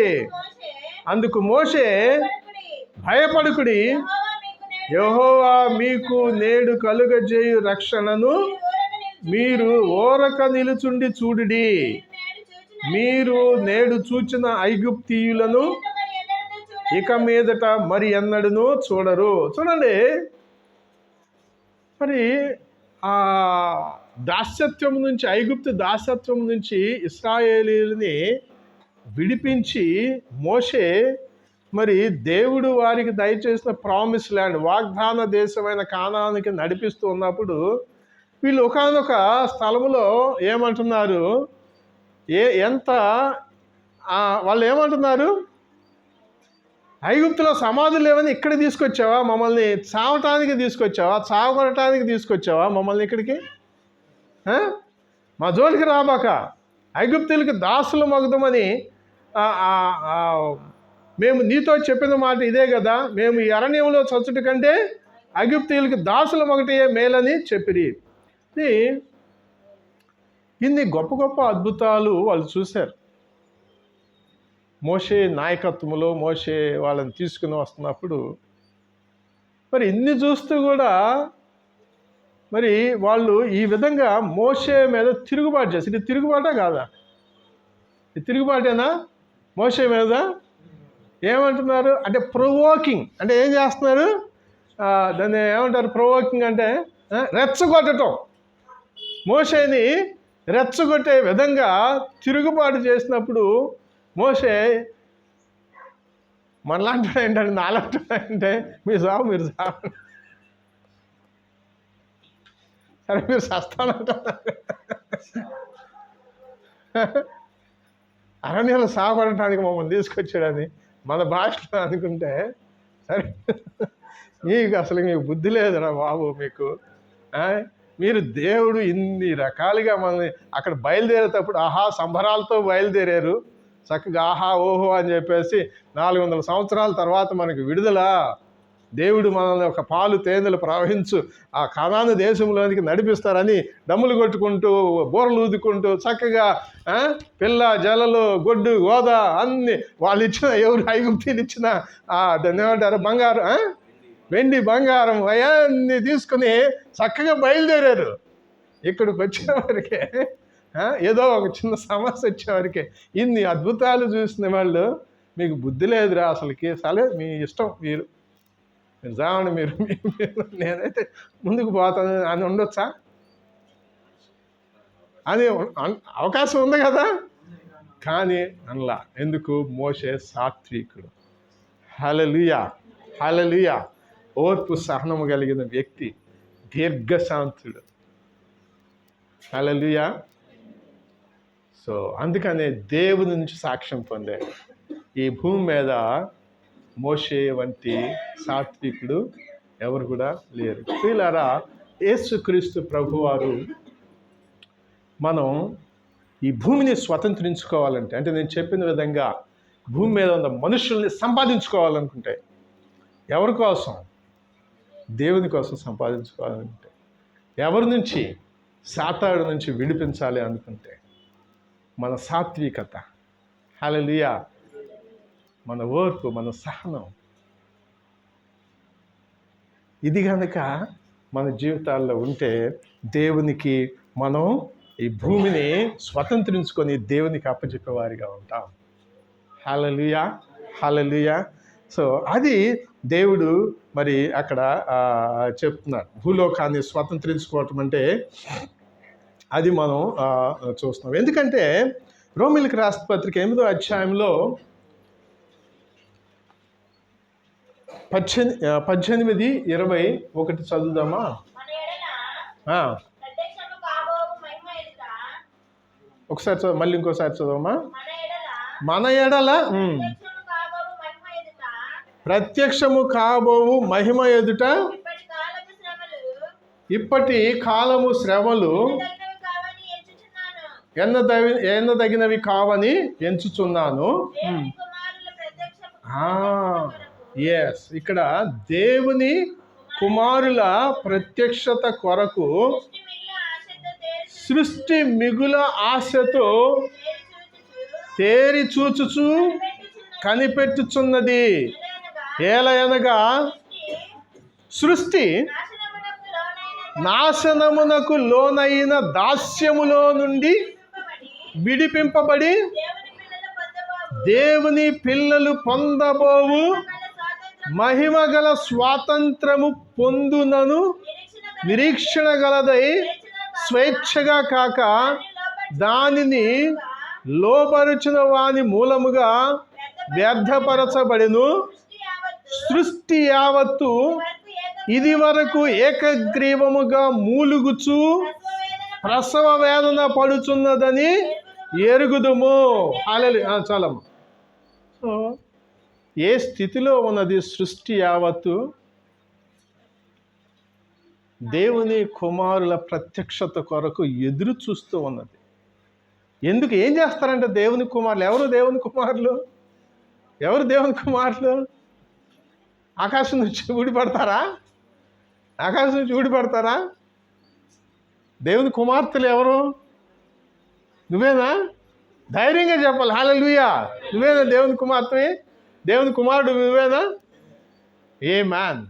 Speaker 1: అందుకు మోషే, భయపడుకుడి, యెహోవా మీకు నేడు కలుగజేయు రక్షణను మీరు ఓరక నిలుచుండి చూడుడి. మీరు నేడు చూచిన ఐగుప్తీయులను ఇక మీదట మరి ఎన్నడూ చూడరు. చూడండి, మరి ఆ దాస్యత్వం నుంచి, ఐగుప్తు దాస్యత్వం నుంచి ఇశ్రాయేలీయులని విడిపించి మోషే మరి దేవుడు వారికి దయచేసిన ప్రామిస్ ల్యాండ్, వాగ్దాన దేశమైన కానానికి నడిపిస్తూ ఉన్నప్పుడు వీళ్ళు ఒకానొక స్థలములో ఏమంటున్నారు, వాళ్ళు ఏమంటున్నారు, ఐగుప్తులో సమాధులు లేవని ఇక్కడ తీసుకొచ్చావా, మమ్మల్ని చావటానికి తీసుకొచ్చావా, చావగొట్టడానికి తీసుకొచ్చావా మమ్మల్ని ఇక్కడికి, మా జోలికి రాబాక, ఐగుప్తులకి దాసులు మగుదమని మేము నీతో చెప్పిన మాట ఇదే కదా, మేము ఈ అరణ్యంలో చచ్చుట కంటే ఐగుప్తీయులకి దాసులు ఒకటే మేలని చెప్పిరి. ఇన్ని గొప్ప గొప్ప అద్భుతాలు వాళ్ళు చూశారు. మోషే నాయకత్వంలో మోషే వాళ్ళని తీసుకుని వస్తున్నప్పుడు మరి ఇన్ని చూస్తూ కూడా మరి వాళ్ళు ఈ విధంగా మోషే మీద తిరుగుబాటు చేస్తారు. ఇది తిరుగుబాటా కాదా? ఇది తిరుగుబాటేనా? మోషే మీద ఏమంటున్నారు అంటే ప్రొవోకింగ్, అంటే ఏం చేస్తున్నారు, దాన్ని ఏమంటారు, ప్రొవోకింగ్ అంటే రెచ్చగొట్టడం. మోషేని రెచ్చగొట్టే విధంగా తిరుగుబాటు చేసినప్పుడు మోషే మనలాంటి ఏంటంటే, నాలాంటి అంటే మీరు సాగు, మీరు సాగు, సరే మీరు సస్తానంటున్నారు, అరణ్యాలు సాగపడటానికి మమ్మల్ని తీసుకొచ్చాడని మన భాషలో అనుకుంటే, సరే మీకు అసలు మీకు బుద్ధి లేదురా బాబు, మీకు మీరు దేవుడు ఇన్ని రకాలుగా మనల్ని అక్కడ బయలుదేరేటప్పుడు ఆహా సంబరాలతో బయలుదేరారు, చక్కగా ఆహా ఓహో అని చెప్పేసి 400 సంవత్సరాల తర్వాత మనకు విడుదల, దేవుడు మనల్ని ఒక పాలు తేనెలు ప్రవహించు ఆ కనాను దేశంలోనికి నడిపిస్తారని డమ్ములు కొట్టుకుంటూ బోర్లు ఊదుకుంటూ చక్కగా పిల్ల జలలు గొడ్డు గోద అన్ని వాళ్ళు ఇచ్చిన, ఎవరు ఐగుప్తీలు ఇచ్చిన దాన్ని ఏమంటారు, బంగారం, వెండి బంగారం అవన్నీ తీసుకుని చక్కగా బయలుదేరారు. ఇక్కడికి వచ్చేవారికే ఏదో ఒక చిన్న సమస్య వచ్చేవారికే ఇన్ని అద్భుతాలు చూసిన వాళ్ళు, మీకు బుద్ధి లేదురా అసలుకి, సరే మీ ఇష్టం, మీరు జావండి, మీరు నేనైతే ముందుకు పోతాను అని ఉండొచ్చా? అది అవకాశం ఉంది కదా, కానీ అనలా. ఎందుకు? మోషే సాత్వికుడు, హల్లెలూయా హల్లెలూయా, ఓర్పు సహనము కలిగిన వ్యక్తి, దీర్ఘశాంతుడు, హల్లెలూయా. సో అందుకనే దేవుని నుంచి సాక్ష్యం పొందాడు. ఈ భూమి మీద మోషే వంటి సాత్వికుడు ఎవరు కూడా లేరు. ప్రియులారా, యేసుక్రీస్తు ప్రభువారు మనం ఈ భూమిని స్వతంత్రించుకోవాలంటే, అంటే నేను చెప్పిన విధంగా భూమి మీద ఉన్న మనుషుల్ని సంపాదించుకోవాలనుకుంటే, ఎవరి కోసం? దేవుని కోసం సంపాదించుకోవాలనుకుంటే, ఎవరి నుంచి? సాతాడు నుంచి విడిపించాలి అనుకుంటే మన సాత్వికత, హల్లెలూయా, మన ఓర్పు, మన సహనం, ఇది కనుక మన జీవితాల్లో ఉంటే దేవునికి మనం ఈ భూమిని స్వతంత్రించుకొని దేవునికి అప్పచెప్పేవారిగా ఉంటాం. హల్లెలూయా హల్లెలూయా. సో అది దేవుడు మరి అక్కడ చెప్తున్నాడు. భూలోకాన్ని స్వతంత్రించుకోవటం అంటే అది మనం చూస్తున్నాం. ఎందుకంటే రోమీయులకు రాసిన పత్రిక 8వ అధ్యాయంలో 18-21 చదువుదామా? ఒకసారి మళ్ళీ ఇంకోసారి చదవమా? మన ఎడల ప్రత్యక్షము కాబోవు మహిమ ఎదుట ఇప్పటి కాలము శ్రమలు ఎన్నదగినవి కావని ఎంచుచున్నాను. ఎస్, ఇక్కడ దేవుని కుమారుల ప్రత్యక్షత కొరకు సృష్టి మిగుల ఆశతో తేరి చూచుచు కనిపెట్టుచున్నది. ఏలయనగా సృష్టి నాశనమునకు లోనైన దాస్యములో నుండి విడిపింపబడి దేవుని పిల్లలు పొందబోవు మహిమగల స్వాతంత్రము పొందునను నిరీక్షణ గలదై స్వేచ్ఛగా కాక దానిని లోపరుచిన వాని మూలముగా వ్యర్థపరచబడెను. సృష్టి యావత్తు ఇది వరకు ఏకగ్రీవముగా మూలుగుచు ప్రసవ వేదన పడుచున్నదని ఎరుగుదుము. చాలమ్మ. సో ఏ స్థితిలో ఉన్నది సృష్టి యావత్తు? దేవుని కుమారుల ప్రత్యక్షత కొరకు ఎదురు చూస్తూ ఉన్నది. ఎందుకు? ఏం చేస్తారంటే దేవుని కుమారులు ఎవరు? దేవుని కుమారులు ఎవరు? దేవుని కుమారులు ఆకాశం నుంచి ఊడిపడతారా? ఆకాశం నుంచి ఊడిపడతారా? దేవుని కుమార్తెలు ఎవరు? నువ్వేనా? ధైర్యంగా చెప్పాలి. హల్లెలూయా. నువ్వేనా దేవుని కుమార్తె? దేవుని కుమారుడు నువ్వేనా? ఏ మ్యాన్.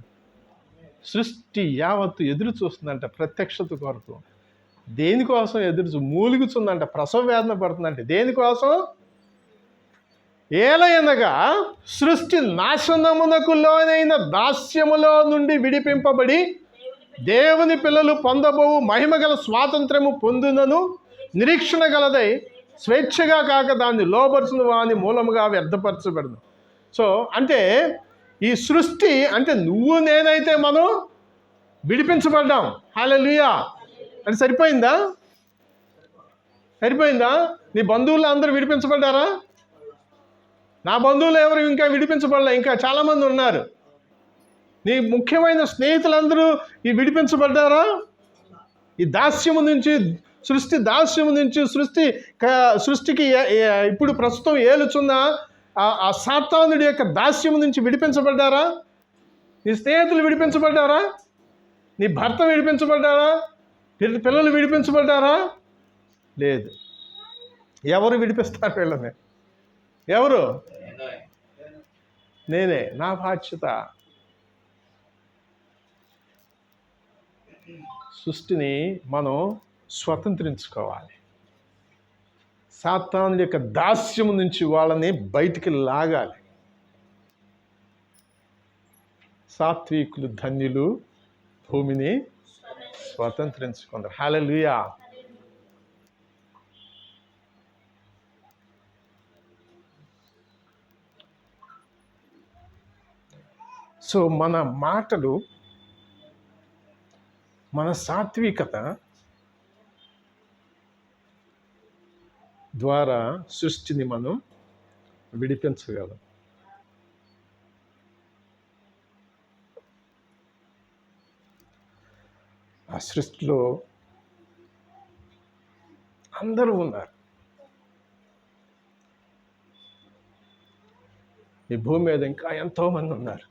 Speaker 1: సృష్టి యావత్తు ఎదురు చూస్తుందంట ప్రత్యక్షత కొరకు. దేనికోసం మూలుగుతుందంట, ప్రసవ వేదన పడుతుందంటే దేనికోసం? ఏలయనగా సృష్టి నాశనమునకు లోనైన దాస్యములో నుండి విడిపింపబడి దేవుని పిల్లలు పొందబోవు మహిమగల స్వాతంత్రము పొందునను నిరీక్షణ గలదై స్వేచ్ఛగా కాక దాన్ని లోపరుచిన వాని మూలముగా వ్యర్థపరచబడను. సో అంటే ఈ సృష్టి అంటే నువ్వు నేనైతే మనం విడిపించబడ్డాం. హల్లెలూయా. అది సరిపోయిందా? నీ బంధువులు అందరూ విడిపించబడ్డారా? నా బంధువులు ఎవరు ఇంకా విడిపించబడలే, ఇంకా చాలామంది ఉన్నారు. నీ ముఖ్యమైన స్నేహితులందరూ ఈ విడిపించబడ్డారా? ఈ దాస్యము నుంచి, సృష్టి దాస్యము నుంచి, సృష్టికి ఇప్పుడు ప్రస్తుతం ఏలుచున్న ఆ సాతానుడి యొక్క దాస్యము నుంచి విడిపించబడ్డారా? నీ స్నేహితులు విడిపించబడ్డారా? నీ భర్త విడిపించబడ్డారా? పిల్లలు విడిపించబడ్డారా? లేదు. ఎవరు విడిపిస్తారు వీళ్ళని? ఎవరు? నేనే. నా బాధ్యత. సృష్టిని మనం స్వతంత్రించుకోవాలి. సాతాను యొక్క దాస్యము నుంచి వాళ్ళని బయటికి లాగాలి. సాత్వికులు ధన్యులు, భూమిని స్వతంత్రించుకున్నారు. హల్లెలూయా. సో మన మాటలు, మన సాత్వికత ద్వారా సృష్టిని మనం విడిపించగలం. ఆ సృష్టిలో అందరూ ఉన్నారు. ఈ భూమి మీద ఇంకా ఎంతోమంది ఉన్నారు.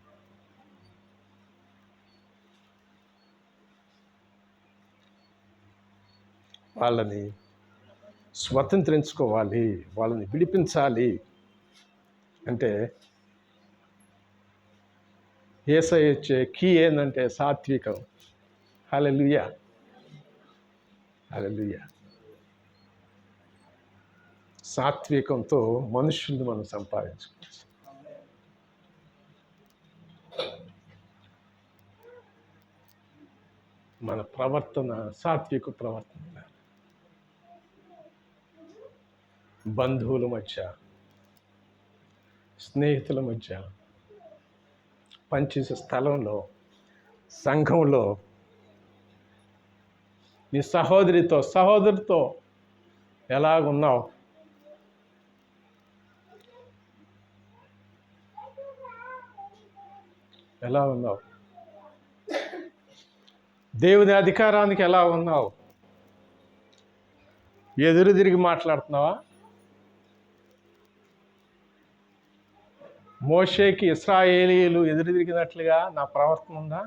Speaker 1: వాళ్ళని స్వతంత్రించుకోవాలి, వాళ్ళని విడిపించాలి అంటే యేసయ్య ఇచ్చే కీ ఏంటంటే సాత్వికం. హల్లెలూయా. హల్లెలూయా. సాత్వికంతో మనుషుల్ని మనం సంపాదించుకోవచ్చు. మన ప్రవర్తన సాత్విక ప్రవర్తన. బంధువుల మధ్య, స్నేహితుల మధ్య, పనిచేసే స్థలంలో, సంఘంలో, నీ సహోదరితో ఎలాగున్నావు? ఎలా ఉన్నావు? దేవుని అధికారానికి ఎలా ఉన్నావు? ఎదురు తిరిగి మాట్లాడుతున్నావా? మోషేకి ఇశ్రాయేలీయులు ఎదురు తిరిగినట్లుగా నా ప్రవర్తన ఉందా?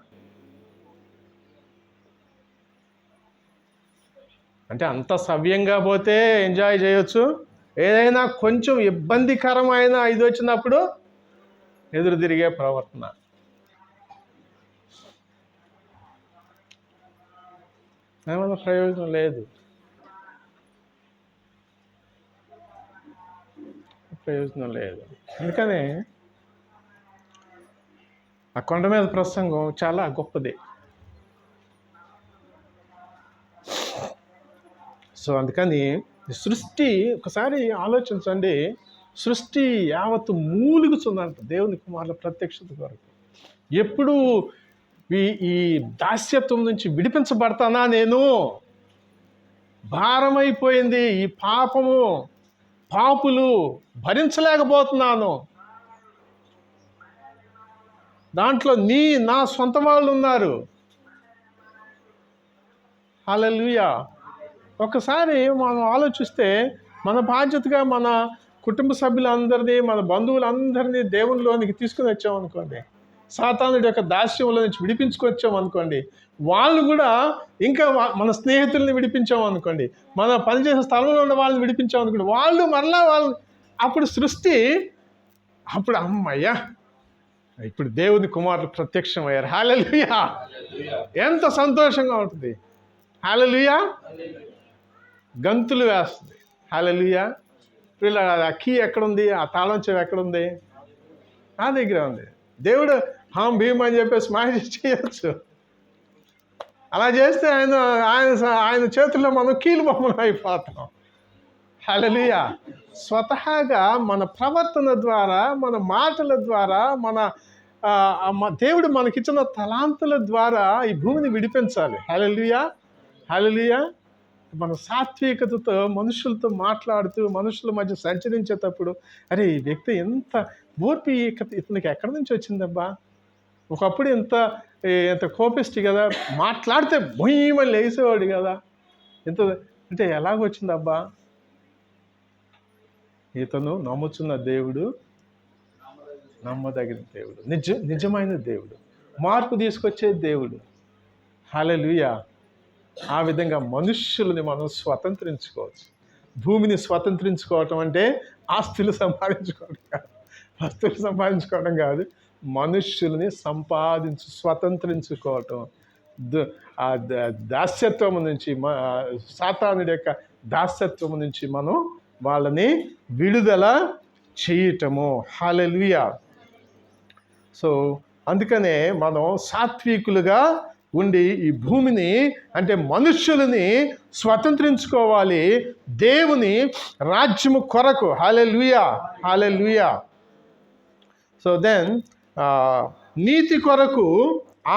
Speaker 1: అంటే అంత సవ్యంగా పోతే ఎంజాయ్ చేయొచ్చు. ఏదైనా కొంచెం ఇబ్బందికరమైన ఇది వచ్చినప్పుడు ఎదురు తిరిగే ప్రవర్తన. ఏమైనా ప్రయోజనం లేదు, ప్రయోజనం లేదు. అందుకని ఆ కొండ మీద ప్రసంగం చాలా గొప్పది. సో అందుకని సృష్టి ఒకసారి ఆలోచించండి, సృష్టి యావత్తు మూలుగుతుందంట దేవుని కుమారుల ప్రత్యక్షత కొరకు. ఎప్పుడు ఈ దాస్యత్వం నుంచి విడిపించబడతానా నేను? భారమైపోయింది ఈ పాపులు భరించలేకపోతున్నాను. దాంట్లో నా సొంత వాళ్ళు ఉన్నారు. హల్లెలూయా. ఒకసారి మనం ఆలోచిస్తే మన బాధ్యతగా మన కుటుంబ సభ్యులందరినీ, మన బంధువులందరినీ దేవునిలోనికి తీసుకుని వచ్చామనుకోండి, సాతానుడి యొక్క దాస్యంలో నుంచి విడిపించుకొచ్చామనుకోండి, వాళ్ళు కూడా ఇంకా మన స్నేహితుల్ని విడిపించామనుకోండి, మన పనిచేసే స్థలంలో ఉన్న వాళ్ళని విడిపించామనుకోండి, వాళ్ళు మరలా అప్పుడు సృష్టి అప్పుడు అమ్మయ్యా ఇప్పుడు దేవుని కుమారులు ప్రత్యక్షమయ్యారు. హల్లెలూయా. ఎంత సంతోషంగా ఉంటుంది. హల్లెలూయా. గంతులు వేస్తుంది. హల్లెలూయా. ఆ కీ ఎక్కడుంది? ఆ తాళం చెవి ఎక్కడుంది? నా దగ్గర ఉంది. దేవుడు భీమ్ అని చెప్పేసి మాయ చేయొచ్చు. అలా చేస్తే ఆయన చేతుల్లో మనం కీలు బొమ్మలు అయిపోతాం. హల్లెలూయా. స్వతహాగా మన ప్రవర్తన ద్వారా, మన మాటల ద్వారా, దేవుడు మనకిచ్చిన తలాంతుల ద్వారా ఈ భూమిని విడిపించాలి. హల్లెలూయా. హల్లెలూయా. మన సాత్వికతతో మనుషులతో మాట్లాడుతూ మనుషుల మధ్య సంచరించేటప్పుడు అరే ఈ వ్యక్తి ఎంత ఓర్పి ఇతనికి ఎక్కడి నుంచి వచ్చిందబ్బా, ఒకప్పుడు ఎంత కోపిస్ట్ కదా, మాట్లాడితే భూమని లేసేవాడు కదా, ఎంత అంటే ఎలాగొచ్చిందబ్బా? ఇతను నమ్ముచున్న దేవుడు నమ్మదగిన దేవుడు, నిజమైన దేవుడు, మార్పు తీసుకొచ్చే దేవుడు. హల్లెలూయా. ఆ విధంగా మనుష్యులని మనం స్వతంత్రించుకోవచ్చు. భూమిని స్వతంత్రించుకోవటం అంటే ఆస్తులు సంపాదించుకోవడం కాదు, మనుష్యుల్ని స్వతంత్రించుకోవటం. ఆ దాస్యత్వం నుంచి, సాతానుడి యొక్క దాస్యత్వం నుంచి మనం వాళ్ళని విడుదల చేయటము. హల్లెలూయా. సో అందుకనే మనం సాత్వికులుగా ఉండి ఈ భూమిని అంటే మనుష్యులని స్వతంత్రించుకోవాలి దేవుని రాజ్యము కొరకు. హల్లెలూయా. హల్లెలూయా. సో దెన్ నీతి కొరకు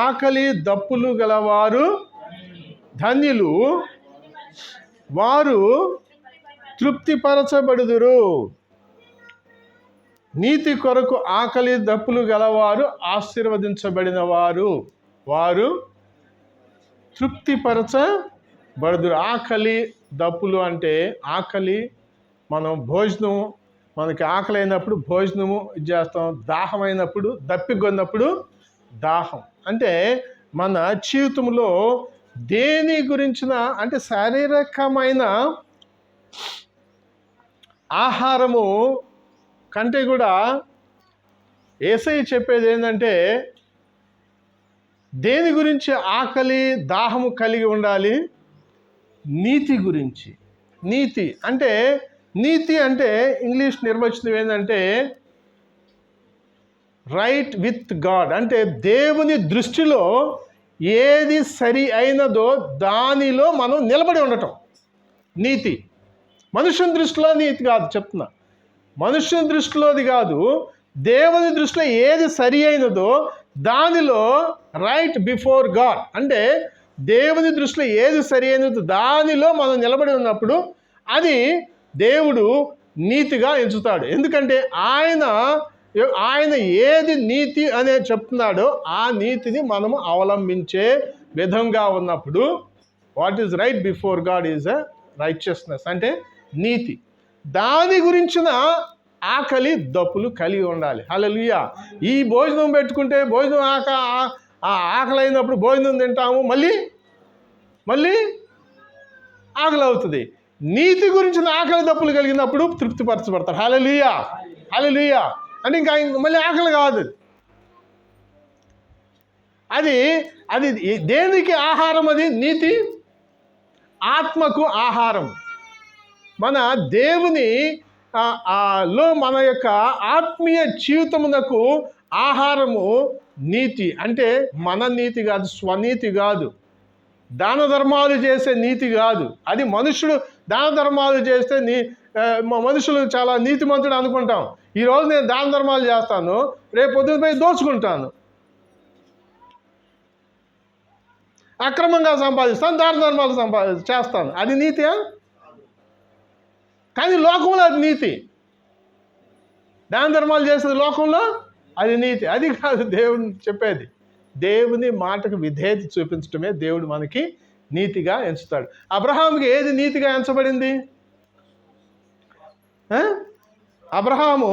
Speaker 1: ఆకలి దప్పులు గలవారు ధన్యులు, వారు తృప్తిపరచబడుదురు. నీతి కొరకు ఆకలి దప్పులు గలవారు ఆశీర్వదించబడిన వారు తృప్తిపరచబడుదురు. ఆకలి దప్పులు అంటే ఆకలి, మనం భోజనం, మనకి ఆకలి అయినప్పుడు భోజనము చేస్తాం, దాహం అయినప్పుడు దప్పికొన్నప్పుడు దాహం. అంటే మన జీవితంలో దేని గురించిన అంటే శారీరకమైన ఆహారము కంటే కూడా యేసయ్య చెప్పేది ఏంటంటే దేని గురించి ఆకలి దాహము కలిగి ఉండాలి? నీతి గురించి. నీతి అంటే ఇంగ్లీష్ నిర్వచనం ఏంటంటే రైట్ విత్ గాడ్. అంటే దేవుని దృష్టిలో ఏది సరి అయినదో దానిలో మనం నిలబడి ఉండటం నీతి. మనుషుని దృష్టిలో నీతి కాదు చెప్తున్నా, మనుషుని దృష్టిలోది కాదు, దేవుని దృష్టిలో ఏది సరి అయినదో దానిలో రైట్ బిఫోర్ గాడ్. అంటే దేవుని దృష్టిలో ఏది సరి అయినదో దానిలో మనం నిలబడి ఉన్నప్పుడు అది దేవుడు నీతిగా ఎంచుతాడు. ఎందుకంటే ఆయన ఏది నీతి అనే చెప్తున్నాడో ఆ నీతిని మనము అవలంబించే విధంగా ఉన్నప్పుడు what is right before God is a righteousness, అంటే నీతి. దాని గురించిన ఆకలి దప్పులు కలిగి ఉండాలి. హల్లెలూయా. ఈ భోజనం పెట్టుకుంటే భోజనం ఆకలి అయినప్పుడు భోజనం తింటాము, మళ్ళీ ఆకలి అవుతుంది. నీతి గురించిన ఆకలి దప్పులు కలిగినప్పుడు తృప్తిపరచబడతారు. హల్లెలూయా, హల్లెలూయా. అంటే ఇంకా మళ్ళీ ఆకలి కాదు. అది అది దేనికి ఆహారం? అది నీతి ఆత్మకు ఆహారం. మన దేవుని లో మన యొక్క ఆత్మీయ జీవితమునకు ఆహారము నీతి. అంటే మన నీతి కాదు, స్వనీతి కాదు, దాన ధర్మాలు చేసే నీతి కాదు. అది మనుషుడు దాన ధర్మాలు చేస్తే మనుషులు చాలా నీతిమంతుడు అనుకుంటాం. ఈరోజు నేను దాన ధర్మాలు చేస్తాను, రేపు పొద్దున పోయి దోచుకుంటాను, అక్రమంగా సంపాదిస్తాను, దాన ధర్మాలు చేస్తాను. అది నీతియా? కానీ లోకంలో అది నీతి. దాన ధర్మాలు చేసేది లోకంలో అది నీతి. అది కాదు దేవుని చెప్పేది. దేవుని మాటకు విధేయత చూపించడమే దేవుడు మనకి నీతిగా ఎంచుతాడు. అబ్రహాముకి ఏది నీతిగా ఎంచబడింది? అబ్రహాము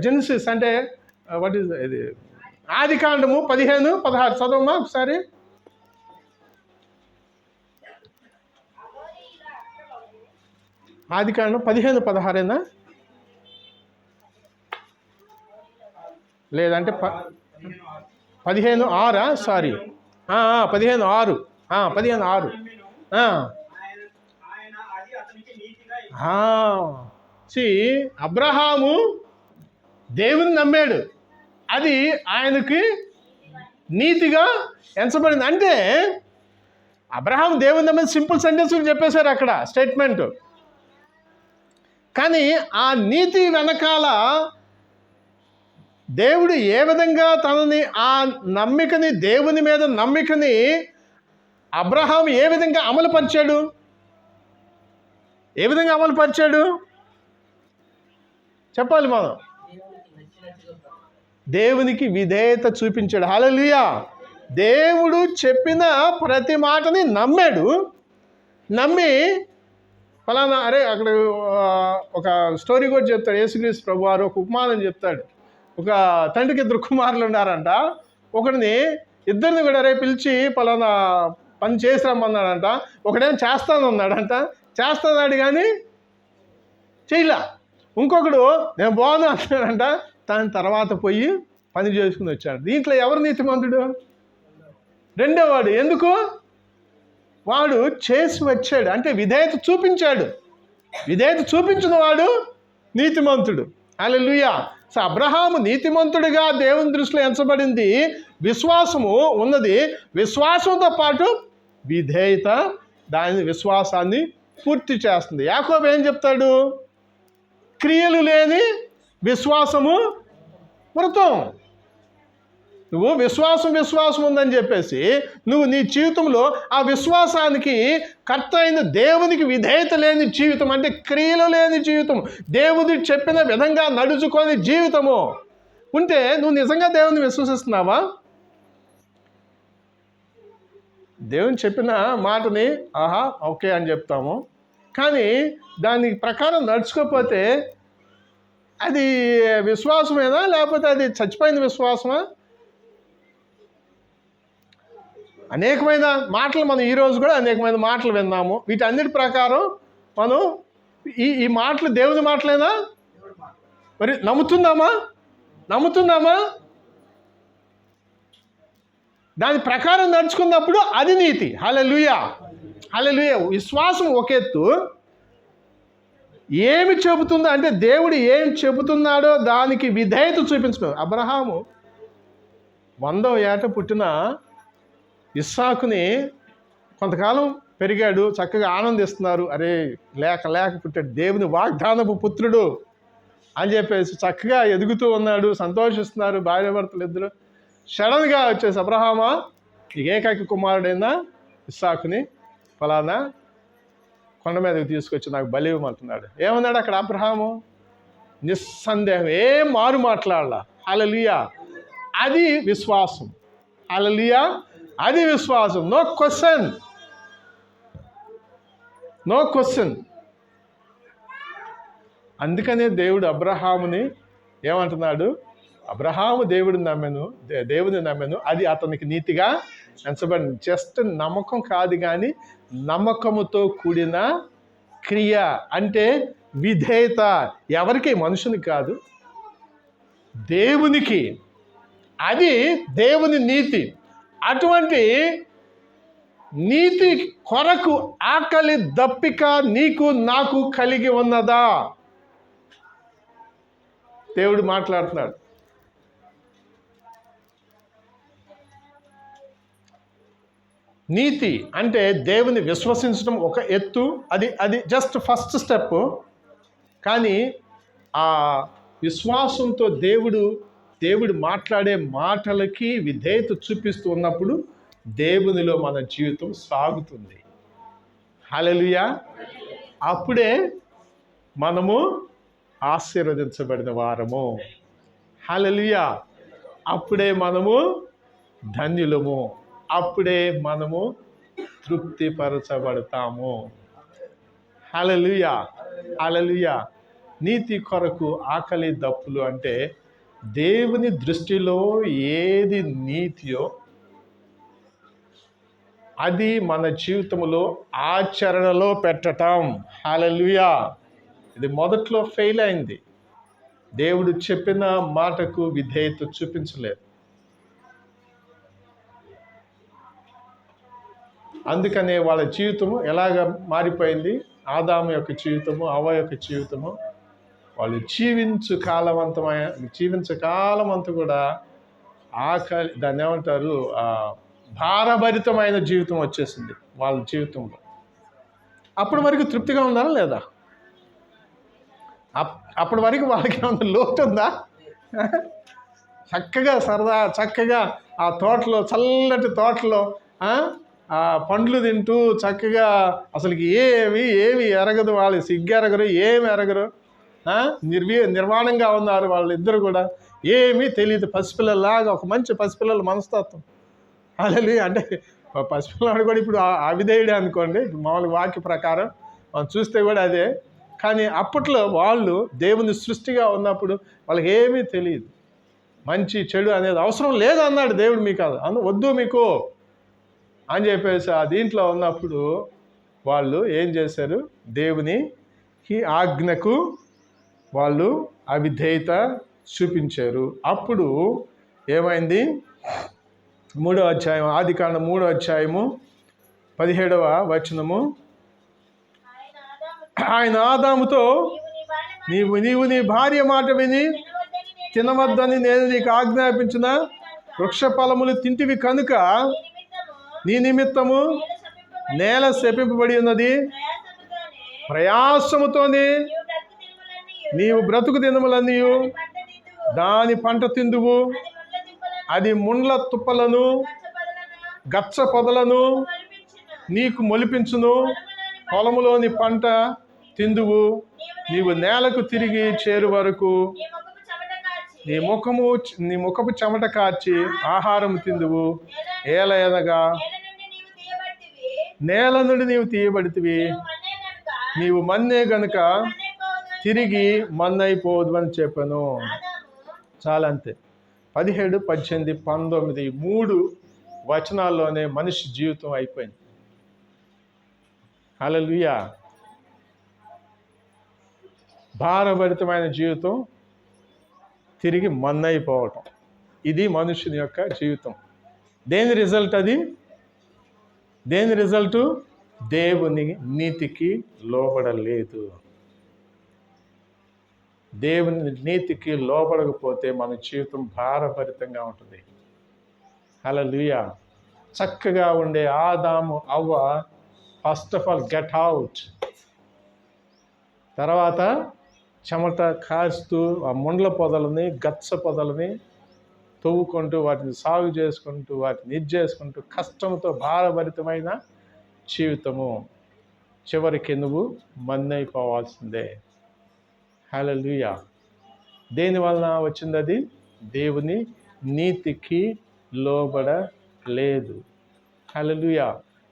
Speaker 1: జెనసిస్ అంటే వాట్ ఈస్ ఇది, ఆదికాండము 15:16 చదవమ్మా ఒకసారి. ఆదికాండం 15:16 లేదంటే 15:6 సారీ 15:6 15:6. అబ్రహాము దేవుని నమ్మాడు, అది ఆయనకి నీతిగా ఎంచబడింది. అంటే అబ్రహాం దేవుని నమ్మేది సింపుల్ సెంటెన్స్ చెప్పేశారు అక్కడ స్టేట్మెంట్. కానీ ఆ నీతి వెనకాల దేవుడు ఏ విధంగా తనని ఆ నమ్మికని, దేవుని మీద నమ్మికని అబ్రహాం ఏ విధంగా అమలుపరిచాడు? ఏ విధంగా అమలుపరిచాడు చెప్పాలి మనం. దేవునికి విధేయత చూపించాడు. హల్లెలూయా. దేవుడు చెప్పిన ప్రతి మాటని నమ్మాడు. నమ్మి ఫలానా అక్కడ ఒక స్టోరీ కూడా చెప్తాడు యేసుక్రీస్తు ప్రభు వారు. ఒక ఉపమానం చెప్తాడు. ఒక తండ్రికి 2 కుమారులు ఉన్నారంట. ఒకడిని ఇద్దరిని కూడా పిలిచి ఫలానా పని చేసి రమ్మన్నాడంట. ఒకడేం చేస్తానన్నాడంట, చేస్తాడు కానీ చేయలా. ఇంకొకడు నేను బాగున్నా అంటున్నాడంట, దాని తర్వాత పోయి పని చేసుకుని వచ్చాడు. దీంట్లో ఎవరు నీతిమంతుడు? రెండోవాడు. ఎందుకు? వాడు చేసి వచ్చాడు, అంటే విధేయత చూపించాడు. విధేయత చూపించిన వాడు నీతిమంతుడు. హల్లెలూయా. సో అబ్రహాము నీతిమంతుడిగా దేవుని దృష్టిలో ఎంచబడింది. విశ్వాసము ఉన్నది. విశ్వాసంతో పాటు విధేయత దాని విశ్వాసాన్ని పూర్తి చేస్తుంది. యాకోబు ఏం చెప్తాడు? క్రియలు లేని విశ్వాసము మృతం. నువ్వు విశ్వాసం ఉందని చెప్పేసి నువ్వు నీ జీవితంలో ఆ విశ్వాసానికి కర్త అయిన దేవునికి విధేయత లేని జీవితం, అంటే క్రియలు లేని జీవితం, దేవుడు చెప్పిన విధంగా నడుచుకొని జీవితము ఉంటే నువ్వు నిజంగా దేవుని విశ్వసిస్తున్నావా? దేవుని చెప్పిన మాటని ఆహా ఓకే అని చెప్తాము, కానీ దాని ప్రకారం నడుచుకోకపోతే అది విశ్వాసమేనా లేకపోతే అది చచ్చిపోయిన విశ్వాసమా? అనేకమైన మాటలు మనం ఈరోజు కూడా అనేకమైన మాటలు విన్నాము. వీటన్నిటి ప్రకారం మనం ఈ మాటలు దేవుని మాటలేనా? మరి నమ్ముతున్నామా? దాని ప్రకారం నడుచుకున్నప్పుడు అది నీతి. హల్లెలూయా, హల్లెలూయా. విశ్వాసం ఒక ఎత్తు. ఏమి చెబుతుందో అంటే దేవుడు ఏం చెబుతున్నాడో దానికి విధేయత చూపించడం. అబ్రహాము 100వ ఏట పుట్టిన ఇస్సాకుని కొంతకాలం పెరిగాడు, చక్కగా ఆనందిస్తున్నారు. అరే లేక పుట్టాడు, దేవుని వాగ్దానపు పుత్రుడు అని చెప్పేసి చక్కగా ఎదుగుతూ ఉన్నాడు, సంతోషిస్తున్నారు భార్యాభర్తలు ఇద్దరు. సడన్గా వచ్చేసి అబ్రహామా ఈ ఏకైక కుమారుడైన ఇస్సాకుని ఫలానా కొండ మీదకి తీసుకొచ్చి నాకు బలి ఇవ్వమంటున్నాడు. ఏమన్నాడు అక్కడ అబ్రహాము? నిస్సందేహం, ఏం మారు మాట్లాడాల. హల్లెలూయా. అది విశ్వాసం. హల్లెలూయా, అది విశ్వాసం. No question. అందుకనే దేవుడు అబ్రహాముని ఏమంటున్నాడు? అబ్రహాము దేవుని నమ్మెను, అది అతనికి నీతిగా ఎంచబడింది. జస్ట్ నమ్మకం కాదు, కానీ నమ్మకముతో కూడిన క్రియ అంటే విధేయత. ఎవరికి? మనుషునికి కాదు, దేవునికి. అది దేవుని నీతి. అటువంటి నీతి కొరకు ఆకలి దప్పిక నీకు నాకు కలిగి ఉన్నదా? దేవుడు మాట్లాడుతున్నాడు. నీతి అంటే దేవుని విశ్వసించడం ఒక ఎత్తు, అది జస్ట్ ఫస్ట్ స్టెప్. కానీ ఆ విశ్వాసంతో దేవుడు మాట్లాడే మాటలకి విధేయత చూపిస్తూ ఉన్నప్పుడు దేవునిలో మన జీవితం సాగుతుంది. హల్లెలూయా. అప్పుడే మనము ఆశీర్వదించబడిన వారము. హల్లెలూయా. అప్పుడే మనము ధన్యులము. అప్పుడే మనము తృప్తిపరచబడతాము. హల్లెలూయా. హల్లెలూయా. నీతి కొరకు ఆకలి దప్పులు అంటే దేవుని దృష్టిలో ఏది నీతియో అది మన జీవితంలో ఆచరణలో పెట్టటం. హల్లెలూయా. ఇది మొదట్లో ఫెయిల్ అయింది. దేవుడు చెప్పిన మాటకు విధేయత చూపించలేదు. అందుకనే వాళ్ళ జీవితము ఎలాగ మారిపోయింది? ఆదాము యొక్క జీవితము, హవ్వ యొక్క జీవితము, వాళ్ళు జీవించు కాలం అంతా కూడా ఆకలి, దాన్ని ఏమంటారు, భారభరితమైన జీవితం వచ్చేసింది వాళ్ళ జీవితంలో. అప్పటి వరకు తృప్తిగా ఉందా లేదా? అప్పటి వరకు వాళ్ళకి ఏమన్నా లోటు ఉందా? చక్కగా ఆ తోటలో, చల్లటి తోటలో ఆ పండ్లు తింటూ చక్కగా, అసలుకి ఏమి ఎరగదు, వాళ్ళు సిగ్గెరగరు, ఏమి ఎరగరు, నిర్వాణంగా ఉన్నారు వాళ్ళిద్దరు కూడా. ఏమీ తెలియదు, పసిపిల్లలాగా. ఒక మంచి పసిపిల్లల మనస్తత్వం. అలాగే అంటే పసిపిల్లవాడు కూడా ఇప్పుడు అవిధేయుడే అనుకోండి, మామూలు వాక్య ప్రకారం మనం చూస్తే కూడా అదే. కానీ అప్పట్లో వాళ్ళు దేవుని సృష్టిగా ఉన్నప్పుడు వాళ్ళకి ఏమీ తెలియదు. మంచి చెడు అనేది అవసరం లేదు అన్నాడు దేవుడు. మీకు వద్దు మీకు అని చెప్పేసి ఆ దీంట్లో ఉన్నప్పుడు వాళ్ళు ఏం చేశారు? దేవుని ఆజ్ఞకు వాళ్ళు అవిధేయత చూపించారు. అప్పుడు ఏమైంది? 3వ అధ్యాయం, ఆదికాండం 3వ అధ్యాయము 17వ వచనము. ఆయన ఆదాముతో, నీవు నీ భార్య మాట విని తినవద్దని నేను నీకు ఆజ్ఞాపించిన వృక్ష ఫలములు తింటివి కనుక నీ నిమిత్తము నేల శపింపబడి ఉన్నది, ప్రయాసముతోనే నీవు బ్రతుకు దినములన్నీ దాని పంట తిందువు. అది ముండ్ల తుప్పలను గచ్చ పొదలను నీకు మొలిపించును. పొలములోని పంట తిందువు. నీవు నేలకు తిరిగి చేరు వరకు నీ ముఖపు చెమట కార్చి ఆహారం తిందువు. ఏలయనగా నేల నుండి నీవు తీయబడితివి, నీవు మన్నే గనుక తిరిగి మన్నైపోదు అని చెప్పాను. చాలా, అంతే. 17, 18, 19 3 వచనాల్లోనే మనిషి జీవితం అయిపోయింది. హల్లెలూయా. భారభరితమైన జీవితం తిరిగి మన్నైపోవటం, ఇది మనుషుని యొక్క జీవితం. దేని రిజల్ట్ అది? దేని రిజల్టు? దేవుని నీతికి లోబడలేదు. దేవుని నీతికి లోబడకపోతే మన జీవితం భారభరితంగా ఉంటుంది. హల్లెలూయా. చక్కగా ఉండే ఆదాము అవ్వ first of all get out. తర్వాత చెమట కాస్తూ ఆ ముండ్ల పొదలని, గచ్చ పొదలని తవ్వుకుంటూ, వాటిని సాగు చేసుకుంటూ, వాటిని చేసుకుంటూ, కష్టంతో భారభరితమైన జీవితము. చివరికి నువ్వు మన్నైపోవాల్సిందే. హల్లెలూయా. దేని వలన వచ్చింది అది? దేవుని నీతికి లోబడలేదు. హల్లెలూయా.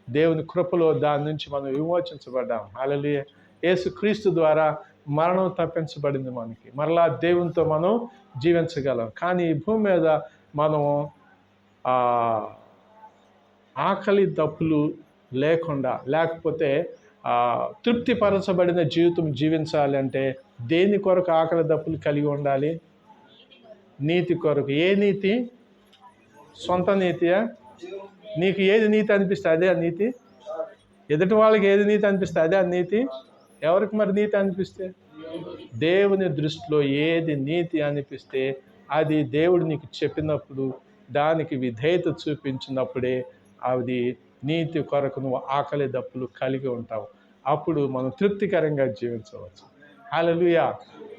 Speaker 1: దేవుని కృపలో దాని నుంచి మనం విమోచించబడ్డాం. హల్లెలూయా. యేసుక్రీస్తు ద్వారా మరణం తప్పించబడింది మనకి. మరలా దేవునితో మనం జీవించగలం. కానీ ఈ భూమి మీద మనం ఆకలి దప్పులు లేకపోతే తృప్తిపరచబడిన జీవితం జీవించాలి అంటే దేని కొరకు ఆకలి దప్పులు కలిగి ఉండాలి? నీతి కొరకు. ఏ నీతి? సొంత నీతియా? నీకు ఏది నీతి అనిపిస్తే అదే ఆ నీతి. ఎదుటి వాళ్ళకి ఏది నీతి అనిపిస్తే అదే ఆ నీతి. ఎవరికి మరి నీతి అనిపిస్తే? దేవుని దృష్టిలో ఏది నీతి అనిపిస్తే అది దేవుడు నీకు చెప్పినప్పుడు, దానికి విధేయత చూపించినప్పుడే అది నీతి కొరకు నువ్వు ఆకలి దప్పులు కలిగి ఉంటావు. అప్పుడు మనం తృప్తికరంగా జీవించవచ్చు. హల్లెలూయా.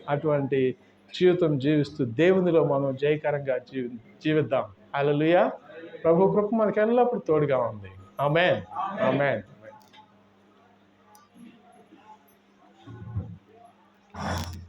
Speaker 1: అటువంటి జీవితం జీవిస్తూ దేవునిలో మనం జయకరంగా జీవిద్దాం. హల్లెలూయా. ప్రభు కృప మనకు ఎల్లప్పుడూ తోడుగా ఉంది. ఆమేన్. ఆమేన్.